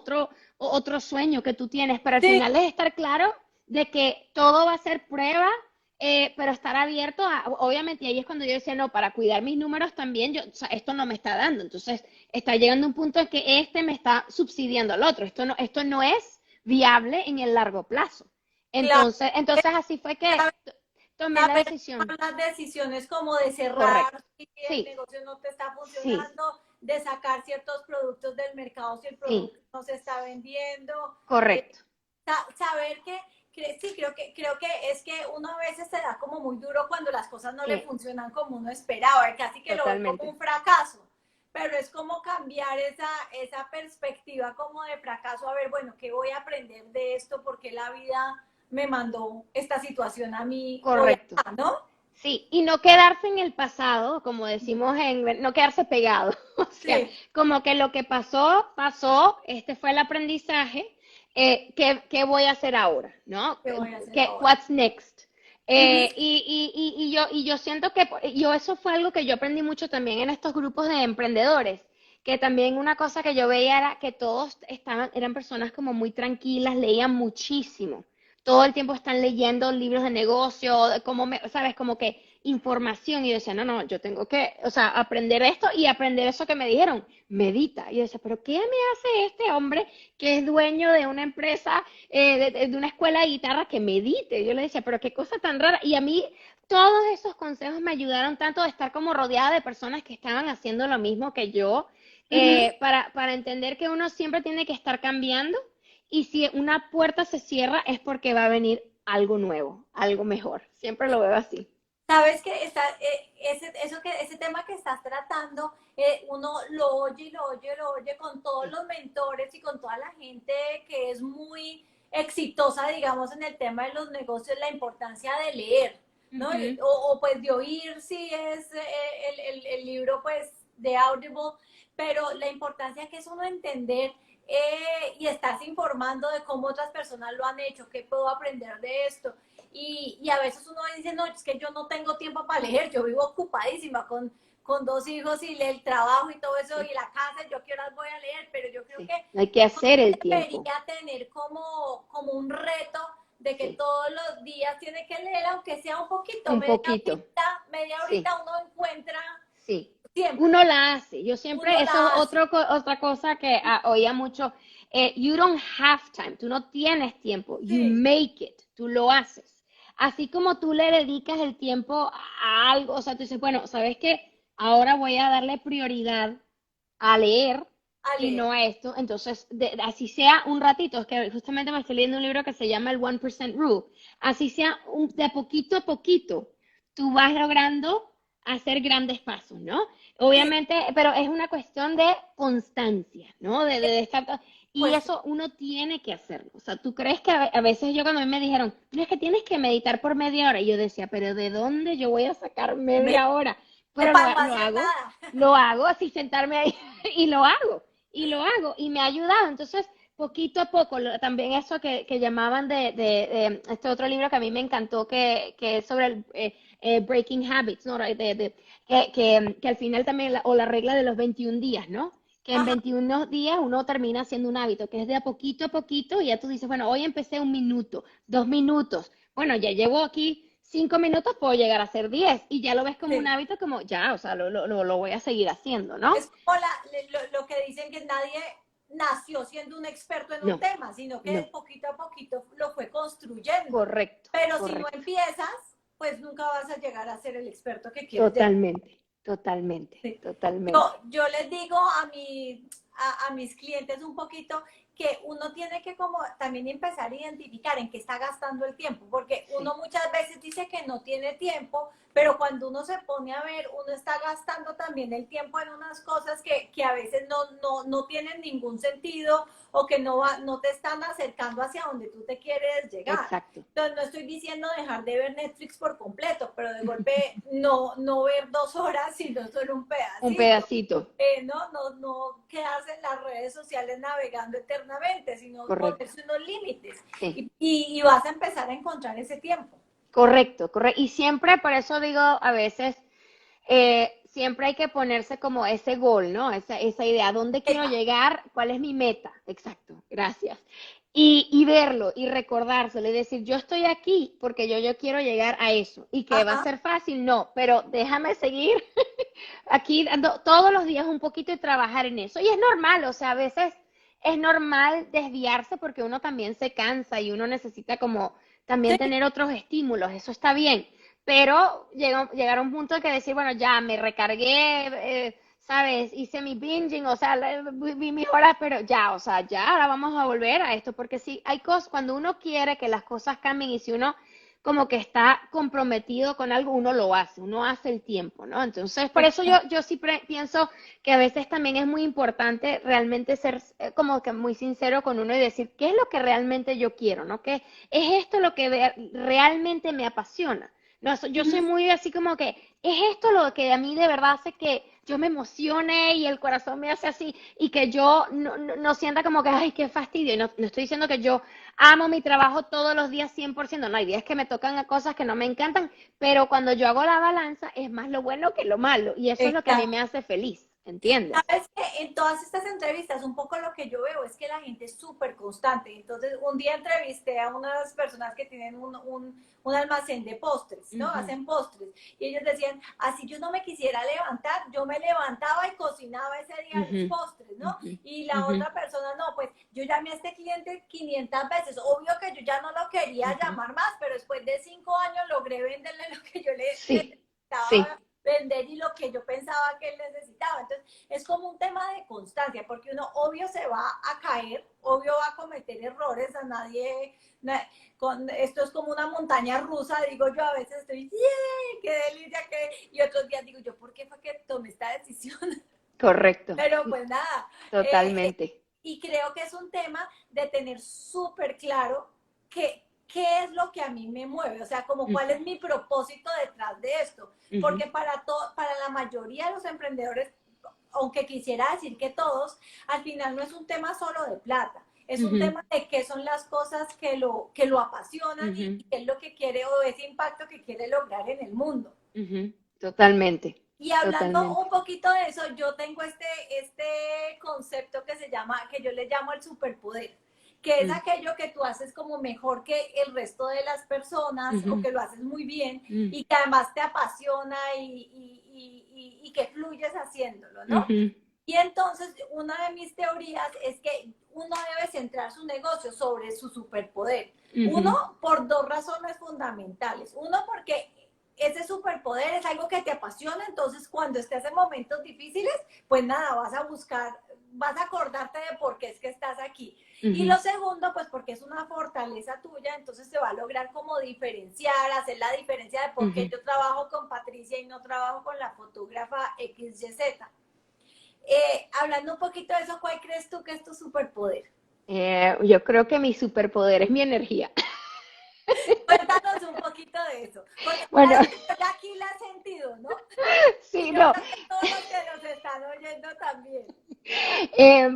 otro sueño que tú tienes, pero al Sí, final es estar claro de que todo va a ser prueba, pero estar abierto obviamente, y ahí es cuando yo decía, no, para cuidar mis números también, o sea, esto no me está dando, entonces está llegando un punto en que este me está subsidiando al otro, esto no es viable en el largo plazo. claro. Entonces así fue que Saber, tomé la saber decisión. tomar las decisiones como de cerrar Correcto. si el Sí, negocio no te está sí, funcionando, de sacar ciertos productos del mercado si el sí, producto no se está vendiendo. eh, correcto. saber que sí, creo que es que uno a veces se da como muy duro cuando las cosas no le Sí, funcionan como uno esperaba, casi que lo ve como totalmente. un fracaso. Pero es como cambiar esa perspectiva como de fracaso, a ver, bueno, ¿qué voy a aprender de esto? Porque la vida me mandó esta situación a mí hoy Correcto. acá, ¿no? Sí, y no quedarse en el pasado, como decimos no quedarse pegado. O sea, Sí, como que lo que pasó, pasó, este fue el aprendizaje, ¿qué voy a hacer ahora? ¿No? ¿qué voy a hacer ahora? What's next? Ujú. Y yo siento que eso fue algo que yo aprendí mucho también en estos grupos de emprendedores, que también una cosa que yo veía era que todos eran personas como muy tranquilas, leían muchísimo todo el tiempo están leyendo libros de negocio, sabes, como que información. Y yo decía, no, no, yo tengo que, o sea, aprender esto y aprender eso que me dijeron, medita. Y yo decía, pero ¿qué me hace este hombre que es dueño de una empresa, de una escuela de guitarra que medite? Yo le decía, pero qué cosa tan rara. Y a mí todos esos consejos me ayudaron tanto de estar como rodeada de personas que estaban haciendo lo mismo que yo, Ujú. para entender que uno siempre tiene que estar cambiando y si una puerta se cierra es porque va a venir algo nuevo, algo mejor. Siempre lo veo así. Sabes que ese tema que estás tratando, uno lo oye y lo oye, lo oye con todos Sí, los mentores y con toda la gente que es muy exitosa, digamos, en el tema de los negocios, la importancia de leer, ¿no? O pues de oír, si es el libro, pues, de Audible, pero la importancia que es uno entender y estarse informando de cómo otras personas lo han hecho, qué puedo aprender de esto. Y a veces uno dice, no, es que yo no tengo tiempo para leer, yo vivo ocupadísima con dos hijos y el trabajo y todo eso y la casa, yo qué horas voy a leer, pero yo creo Sí. que Hay que hacer el tiempo. debería tener como un reto de que Sí, todos los días tiene que leer, aunque sea un poquito, un poquito. media Sí. horita uno encuentra Sí, siempre, uno la hace. Yo uno siempre, eso es la hace. otra cosa que oía mucho. You don't have time, tú no tienes tiempo. You Sí, make it, tú lo haces. Así como tú le dedicas el tiempo a algo, o sea, tú dices, bueno, ¿sabes qué? Ahora voy a darle prioridad a leer a y leer. no a esto. Entonces, así sea un ratito, es que justamente me estoy leyendo un libro que se llama el 1% Rule. Así sea de poquito a poquito, tú vas logrando hacer grandes pasos, ¿no? Sí, Obviamente, pero es una cuestión de constancia, ¿no? De estar... Y pues eso uno tiene que hacerlo. O sea, tú crees que a veces yo cuando a mí me dijeron, no es que tienes que meditar por media hora, y yo decía, pero ¿de dónde yo voy a sacar me, media hora? Pero para no lo hacer hago, nada. así sentarme ahí y lo hago, y me ha ayudado. Entonces, poquito a poco, también eso que llamaban de este otro libro que a mí me encantó, que es sobre el Breaking Habits, ¿no? Que al final también, o la regla de los 21 días, ¿no? Que en Ajá, 21 días uno termina haciendo un hábito, que es de a poquito, y ya tú dices, bueno, hoy empecé 1 minuto, 2 minutos, bueno, ya llevo aquí 5 minutos, puedo llegar a hacer 10, y ya lo ves como un sí. hábito, como ya, o sea, lo voy a seguir haciendo, ¿no? Es como lo que dicen que nadie nació siendo un experto en un No, tema, sino que no, poquito a poquito lo fue construyendo. correcto, Pero si no correcto, empiezas, pues nunca vas a llegar a ser el experto que quieres llegar. totalmente, totalmente, Sí. totalmente. Yo les digo a mis clientes un poquito que uno tiene que como también empezar a identificar en qué está gastando el tiempo, porque Sí, uno muchas veces dice que no tiene tiempo, pero cuando uno se pone a ver, uno está gastando también el tiempo en unas cosas que a veces no tienen ningún sentido o que no te están acercando hacia donde tú te quieres llegar. exacto. Entonces, no estoy diciendo dejar de ver Netflix por completo, pero de golpe no ver 2 horas, sino solo un Un pedacito. pedacito, No quedarse en las redes sociales navegando eternamente, sino correcto. ponerse unos límites. Sí. Y vas a empezar a encontrar ese tiempo. Correcto, correcto. Y siempre, por eso digo, a veces, siempre hay que ponerse como ese gol, ¿no? Esa idea, ¿a dónde quiero Meta. llegar? ¿Cuál es mi meta? Exacto, gracias. Y verlo y recordárselo y decir, yo estoy aquí porque yo quiero llegar a eso. ¿Y que va a Ajá. ser fácil? No, pero déjame seguir aquí dando todos los días un poquito y trabajar en eso. Y es normal, o sea, a veces es normal desviarse porque uno también se cansa y uno necesita como Sí, también tener otros estímulos, eso está bien, pero llegar a un punto de que decir, bueno, ya me recargué, ¿sabes? Hice mi binging, o sea, vi mis horas, pero ya, o sea, ya, ahora vamos a volver a esto, porque sí, hay cosas, cuando uno quiere que las cosas cambien y si uno como que está comprometido con algo, uno hace el tiempo, ¿no? Entonces, por eso yo sí pienso que a veces también es muy importante realmente ser como que muy sincero con uno y decir, ¿qué es lo que realmente yo quiero, ¿no? ¿Qué es esto lo que realmente me apasiona? No, yo soy muy así como que, ¿es esto lo que a mí de verdad hace que yo me emocione y el corazón me hace así y que yo no sienta como que, ay, qué fastidio? Y no estoy diciendo que yo amo mi trabajo todos los días 100%, no, hay días que me tocan cosas que no me encantan, pero cuando yo hago la balanza es más lo bueno que lo malo y eso es lo que a mí exacto. me hace feliz, ¿entiendes? Sabes que en todas estas entrevistas, un poco lo que yo veo es que la gente es súper constante. Entonces, un día entrevisté a unas personas que tienen un almacén de postres, ¿no? Ujú, Hacen postres. Y ellos decían, así yo no me quisiera levantar, yo me levantaba y cocinaba ese día los ujú, postres, ¿no? ujú, Y la ujú, otra persona, no, pues yo llamé a este cliente 500 veces. Obvio que yo ya no lo quería ujú. llamar más, pero después de 5 años logré venderle lo que yo le Sí, sí, necesitaba vender y lo que yo pensaba que él necesitaba. Entonces, es como un tema de constancia, porque uno obvio se va a caer, obvio va a cometer errores, a nadie, esto es como una montaña rusa, digo yo, a veces estoy, ¡yeah! ¡Qué delicia! Y otros días digo yo, ¿por qué fue que tomé esta decisión? correcto, Pero pues nada, eh, totalmente. y creo que es un tema de tener súper claro qué es lo que a mí me mueve, o sea, como cuál es mi propósito detrás de esto, porque para la mayoría de los emprendedores, aunque quisiera decir que todos, al final no es un tema solo de plata, es un tema de qué son las cosas que lo apasionan y qué es lo que quiere o ese impacto que quiere lograr en el mundo. Totalmente, Y hablando totalmente. un poquito de eso, yo tengo este concepto que se llama, que yo le llamo el superpoder, que es Mm, aquello que tú haces como mejor que el resto de las personas o ujú, que lo haces muy bien mm, y que además te apasiona y que fluyes haciéndolo, ¿no? ujú, Y entonces, una de mis teorías es que uno debe centrar su negocio sobre su superpoder. ujú, Uno, por dos razones fundamentales. Uno, porque ese superpoder es algo que te apasiona, entonces cuando estés en momentos difíciles, pues nada, vas a buscar, vas a acordarte de por qué es que estás aquí. Y ujú, lo segundo, pues porque es una fortaleza tuya, entonces se va a lograr como diferenciar, hacer la diferencia de por qué ujú. yo trabajo con Patricia y no trabajo con la fotógrafa XYZ. Hablando un poquito de eso, ¿cuál crees tú que es tu superpoder? Yo creo que mi superpoder es mi energía. Cuéntanos un poquito de eso, porque Bueno, sabes que yo ya aquí la he sentido, ¿no? Y sí, yo no. creo que todos los que nos están oyendo también.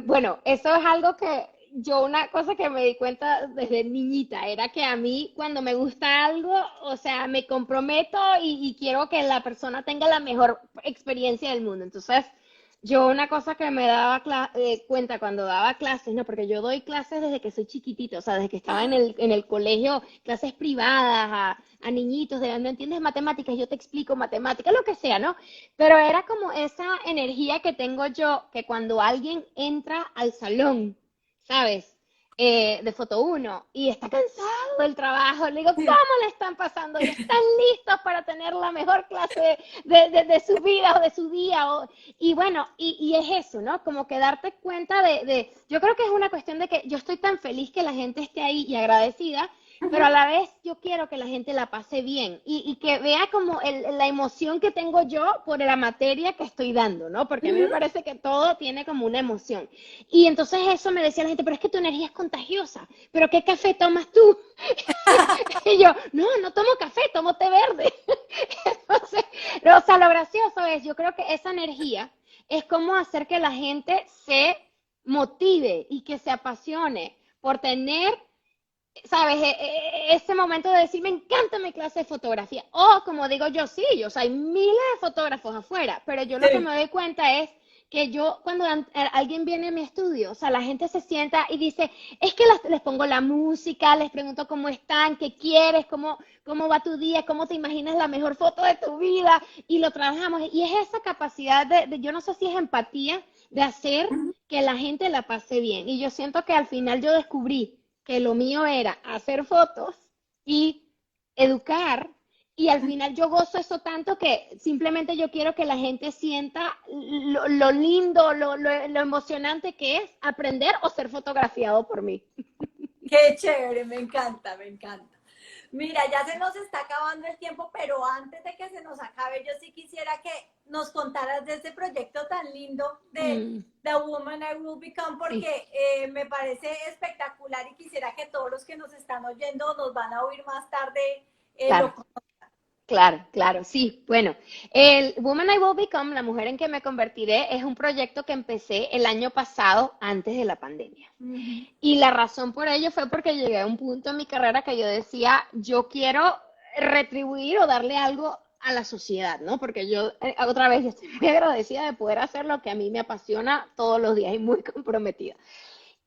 Bueno, eso es algo que yo, una cosa que me di cuenta desde niñita, era que a mí cuando me gusta algo, o sea, me comprometo y quiero que la persona tenga la mejor experiencia del mundo. Entonces, yo una cosa que me daba cuenta cuando daba clases, ¿no? Porque yo doy clases desde que soy chiquitito, o sea, desde que estaba en el colegio, clases privadas a niñitos, de, no entiendes matemáticas, yo te explico matemáticas, lo que sea, ¿no? Pero era como esa energía que tengo yo, que cuando alguien entra al salón, ¿sabes? De Foto uno y está cansado del trabajo, le digo, Sí. ¿cómo le están pasando? Y están listos para tener la mejor clase de su vida o de su día. Y bueno, y es eso, ¿no? Como que darte cuenta yo creo que es una cuestión de que yo estoy tan feliz que la gente esté ahí y agradecida, pero a la vez yo quiero que la gente la pase bien y que vea como la emoción que tengo yo por la materia que estoy dando, ¿no? Porque a mí me parece que todo tiene como una emoción. Y entonces eso me decía la gente, pero es que tu energía es contagiosa, pero ¿qué café tomas tú? Y yo, no, no tomo café, tomo té verde. Entonces, o sea, lo gracioso es, yo creo que esa energía es como hacer que la gente se motive y que se apasione por tener, ¿sabes? Ese momento de decir, me encanta mi clase de fotografía. O como digo yo, sí, o sea, hay miles de fotógrafos afuera, pero yo lo que Sí. me doy cuenta es que yo cuando alguien viene a mi estudio, o sea, la gente se sienta y dice, es que les pongo la música, les pregunto cómo están, qué quieres, cómo va tu día, cómo te imaginas la mejor foto de tu vida, y lo trabajamos. Y es esa capacidad yo no sé si es empatía, de hacer que la gente la pase bien. Y yo siento que al final yo descubrí que lo mío era hacer fotos y educar, y al final yo gozo eso tanto que simplemente yo quiero que la gente sienta lo lindo, lo emocionante que es aprender o ser fotografiado por mí. Qué chévere, me encanta, me encanta. Mira, ya se nos está acabando el tiempo, pero antes de que se nos acabe, yo sí quisiera que nos contaras de este proyecto tan lindo de Mm, The Woman I Will Become, sí, porque me parece espectacular y quisiera que todos los que nos están oyendo nos van a oír más tarde. claro. Claro, claro, sí. Bueno, el Woman I Will Become, la mujer en que me convertiré, es un proyecto que empecé el año pasado, antes de la pandemia. Ujú. Y la razón por ello fue porque llegué a un punto en mi carrera que yo decía, yo quiero retribuir o darle algo a la sociedad, ¿no? Porque yo, otra vez, yo estoy muy agradecida de poder hacer lo que a mí me apasiona todos los días y muy comprometida.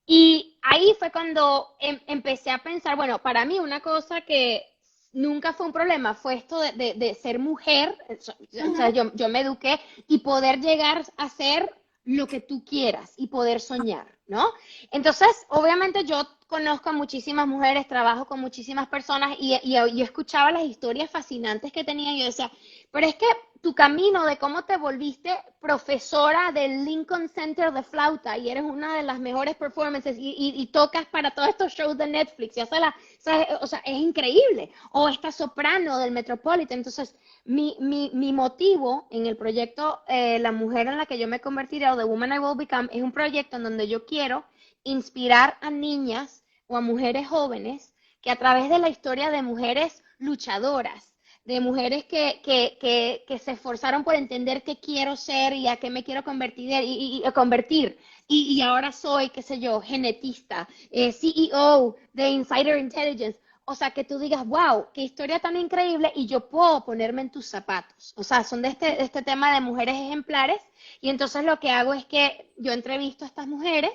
Y ahí fue cuando empecé a pensar, bueno, para mí una cosa que nunca fue un problema fue esto de ser mujer, o sea, yo me eduqué y poder llegar a ser lo que tú quieras y poder soñar, ¿no? Entonces, obviamente yo conozco a muchísimas mujeres, trabajo con muchísimas personas y yo escuchaba las historias fascinantes que tenían y yo decía, pero es que tu camino de cómo te volviste profesora del Lincoln Center de flauta y eres una de las mejores performances y tocas para todos estos shows de Netflix y haces o sea, es increíble. O esta soprano del Metropolitan. Entonces, mi motivo en el proyecto La mujer en la que yo me convertiré o The Woman I Will Become es un proyecto en donde yo quiero inspirar a niñas o a mujeres jóvenes que a través de la historia de mujeres luchadoras, de mujeres que se esforzaron por entender qué quiero ser y a qué me quiero convertir y ahora soy, qué sé yo, genetista, CEO de Insider Intelligence. O sea, que tú digas, wow, qué historia tan increíble y yo puedo ponerme en tus zapatos. O sea, son de este tema de mujeres ejemplares y entonces lo que hago es que yo entrevisto a estas mujeres,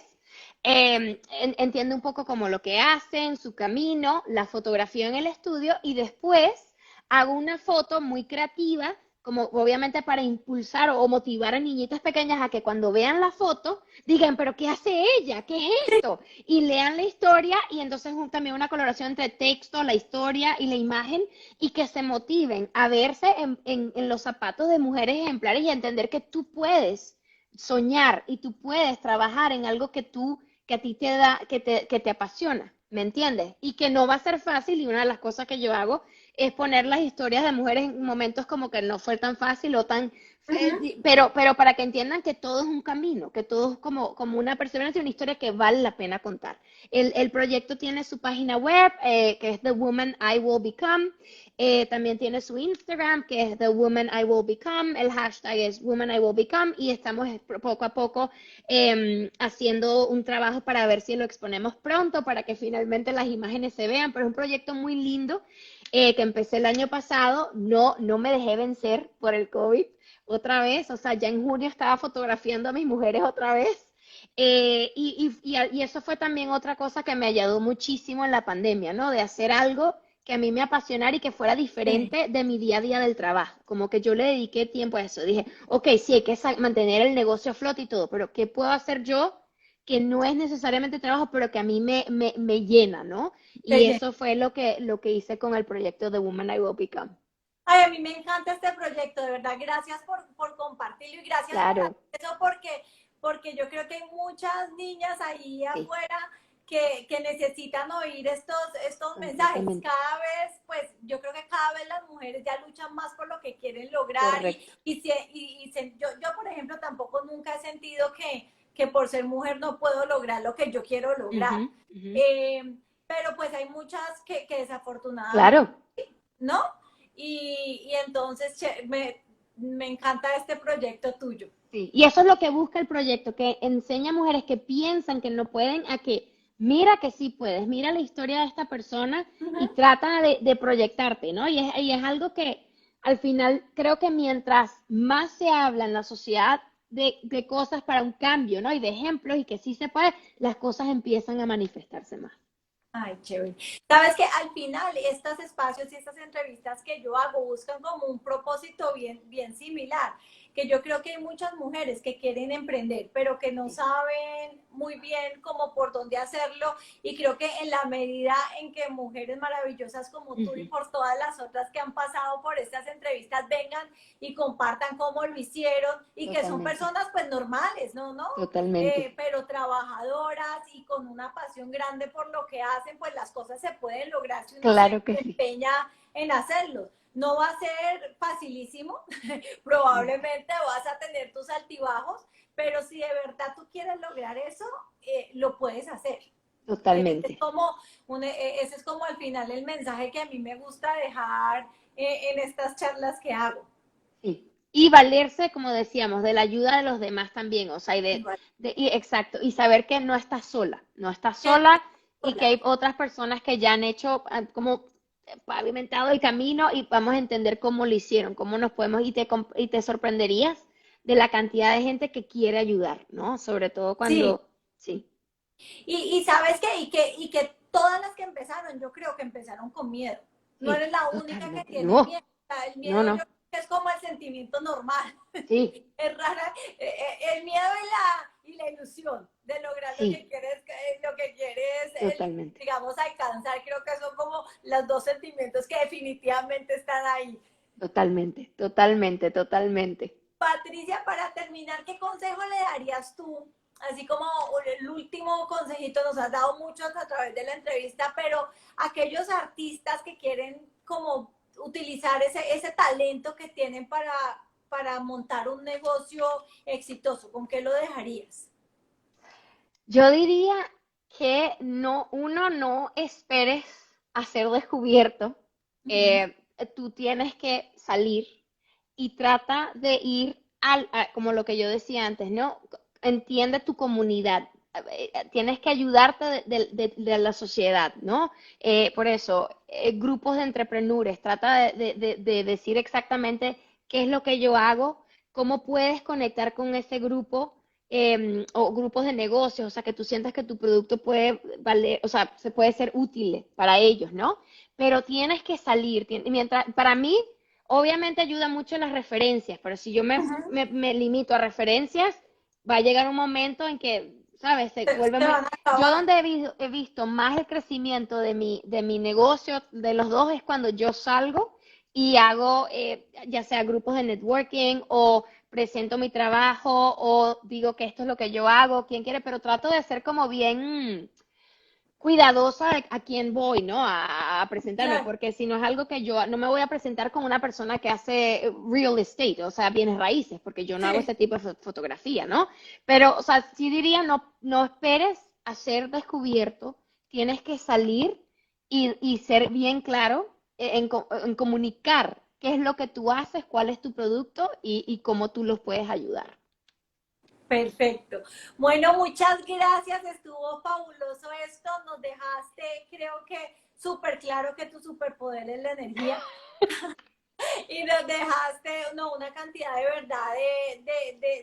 entiendo un poco como lo que hacen, su camino, la fotografía en el estudio y después hago una foto muy creativa, como obviamente para impulsar o motivar a niñitas pequeñas a que cuando vean la foto digan, pero ¿qué hace ella? ¿Qué es esto? Y lean la historia y entonces también una coloración entre texto, la historia y la imagen y que se motiven a verse en los zapatos de mujeres ejemplares y a entender que tú puedes soñar y tú puedes trabajar en algo que a ti te da, que te apasiona, ¿me entiendes? Y que no va a ser fácil y una de las cosas que yo hago es poner las historias de mujeres en momentos como que no fue tan fácil o tan, Ujú. pero para que entiendan que todo es un camino, que todo es como una perseverancia, una historia que vale la pena contar. El proyecto tiene su página web, que es The Woman I Will Become. También tiene su Instagram, que es The Woman I Will Become. El hashtag es Woman I Will Become. Y estamos poco a poco haciendo un trabajo para ver si lo exponemos pronto, para que finalmente las imágenes se vean. Pero es un proyecto muy lindo que empecé el año pasado. No me dejé vencer por el COVID otra vez. O sea, ya en junio estaba fotografiando a mis mujeres otra vez. Y eso fue también otra cosa que me ayudó muchísimo en la pandemia, ¿no? De hacer algo que a mí me apasionara y que fuera Sí. diferente de mi día a día del trabajo. Como que yo le dediqué tiempo a eso. Dije, ok, sí, hay que mantener el negocio a flote y todo, pero ¿qué puedo hacer yo que no es necesariamente trabajo, pero que a mí me llena, ¿no? Y Te eso fue lo que hice con el proyecto de Woman I Will Become. Ay, a mí me encanta este proyecto, de verdad, gracias por compartirlo y gracias por hacer Claro, eso porque yo creo que hay muchas niñas ahí sí, afuera que necesitan oír estos mensajes. completamente. Cada vez, pues yo creo que cada vez las mujeres ya luchan más por lo que quieren lograr Correcto. yo, por ejemplo, tampoco nunca he sentido que por ser mujer no puedo lograr lo que yo quiero lograr. Ujú, ujú. Eh, pero pues hay muchas que desafortunadamente Claro. ¿no? Y entonces me encanta este proyecto tuyo. Sí, y eso es lo que busca el proyecto, que enseña a mujeres que piensan que no pueden a que mira que sí puedes, mira la historia de esta persona y Ujú. trata de proyectarte, ¿no? Y es algo que al final creo que mientras más se habla en la sociedad de cosas para un cambio, ¿no? Y de ejemplos y que sí se puede, las cosas empiezan a manifestarse más. Ay, chévere. Sabes que al final estos espacios y estas entrevistas que yo hago buscan como un propósito bien similar, que yo creo que hay muchas mujeres que quieren emprender, pero que no Sí, saben muy bien cómo por dónde hacerlo y creo que en la medida en que mujeres maravillosas como tú y ujú, por todas las otras que han pasado por estas entrevistas vengan y compartan cómo lo hicieron y que son totalmente, personas pues normales, ¿no? totalmente. Pero trabajadoras y con una pasión grande por lo que hacen, pues las cosas se pueden lograr si uno se Claro que sí. empeña en hacerlo. No va a ser facilísimo, No, probablemente vas a tener tus altibajos, pero si de verdad tú quieres lograr eso, lo puedes hacer. totalmente. Ese es como al final el mensaje que a mí me gusta dejar en estas charlas que hago. Sí. Y valerse, como decíamos, de la ayuda de los demás también, o sea, Igual. exacto, y saber que no estás sola, no estás Que sola y que sola. hay otras personas que ya han hecho, como pavimentado el camino y vamos a entender cómo lo hicieron, cómo nos podemos, y te sorprenderías de la cantidad de gente que quiere ayudar, ¿no? Sobre todo Sí, cuando, sí, y sabes qué, y que todas las que empezaron, yo creo que empezaron con miedo. No sí, eres la única que totalmente. tiene miedo. No, O sea, el no, miedo yo no, creo que es como el sentimiento normal. sí, Es rara. El miedo y la ilusión de lograr sí, lo que quieres totalmente, digamos, alcanzar. Creo que son como los dos sentimientos que definitivamente están ahí. totalmente, totalmente, totalmente. Patricia, para terminar, ¿qué consejo le darías tú? Así como el último consejito, nos has dado muchos a través de la entrevista, pero aquellos artistas que quieren como utilizar ese talento que tienen para montar un negocio exitoso, ¿con qué lo dejarías? Yo diría que no, uno no esperes a ser descubierto. Ujú. Tú tienes que salir y trata de ir como lo que yo decía antes, ¿no? Entiende tu comunidad. Tienes que ayudarte de la sociedad, ¿no? Por eso, grupos de entrepreneurs, trata de decir exactamente qué es lo que yo hago, cómo puedes conectar con ese grupo o grupos de negocios, o sea, que tú sientas que tu producto puede valer, o sea, se puede ser útil para ellos, ¿no? Pero tienes que salir. Mientras, para mí, obviamente ayuda mucho las referencias, pero si yo me limito a referencias, va a llegar un momento en que, ¿sabes? Se vuelve Se muy... van a Yo acabar. donde he visto más el crecimiento de mi negocio, de los dos, es cuando yo salgo y hago, ya sea grupos de networking o presento mi trabajo o digo que esto es lo que yo hago, quién quiere, pero trato de ser como bien cuidadosa a quién voy, ¿no? A presentarme, Claro. porque si no es algo que yo, no me voy a presentar con una persona que hace real estate, o sea, bienes raíces, porque yo no hago Sí. ese tipo de fotografía, ¿no? Pero, o sea, sí diría, no, no esperes a ser descubierto, tienes que salir y ser bien claro en comunicar qué es lo que tú haces, cuál es tu producto y cómo tú los puedes ayudar. Perfecto. Bueno, muchas gracias. Estuvo fabuloso esto. Nos dejaste, creo que súper claro que tu superpoder es la energía. Y nos dejaste no, una cantidad de verdad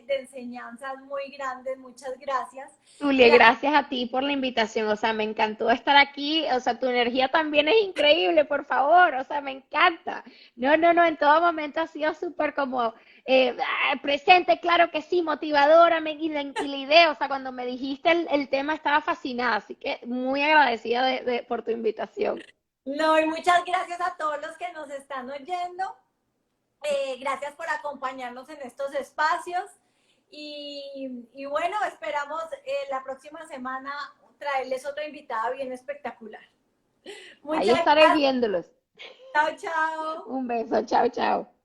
de enseñanzas muy grandes. Muchas gracias. Zulia, Gracias. gracias a ti por la invitación, o sea, me encantó estar aquí, o sea, tu energía también es increíble, por favor, o sea, me encanta. No, no, no, en todo momento ha sido súper como presente, claro que sí, motivadora, y la idea, o sea, cuando me dijiste el tema estaba fascinada, así que muy agradecida por tu invitación. No, y muchas gracias a todos los que nos están oyendo. Gracias por acompañarnos en estos espacios. Y bueno, esperamos la próxima semana traerles otra invitada bien espectacular. Ahí Muchas estaré gracias. viéndolos. Chao, chao. Un beso, chao, chao.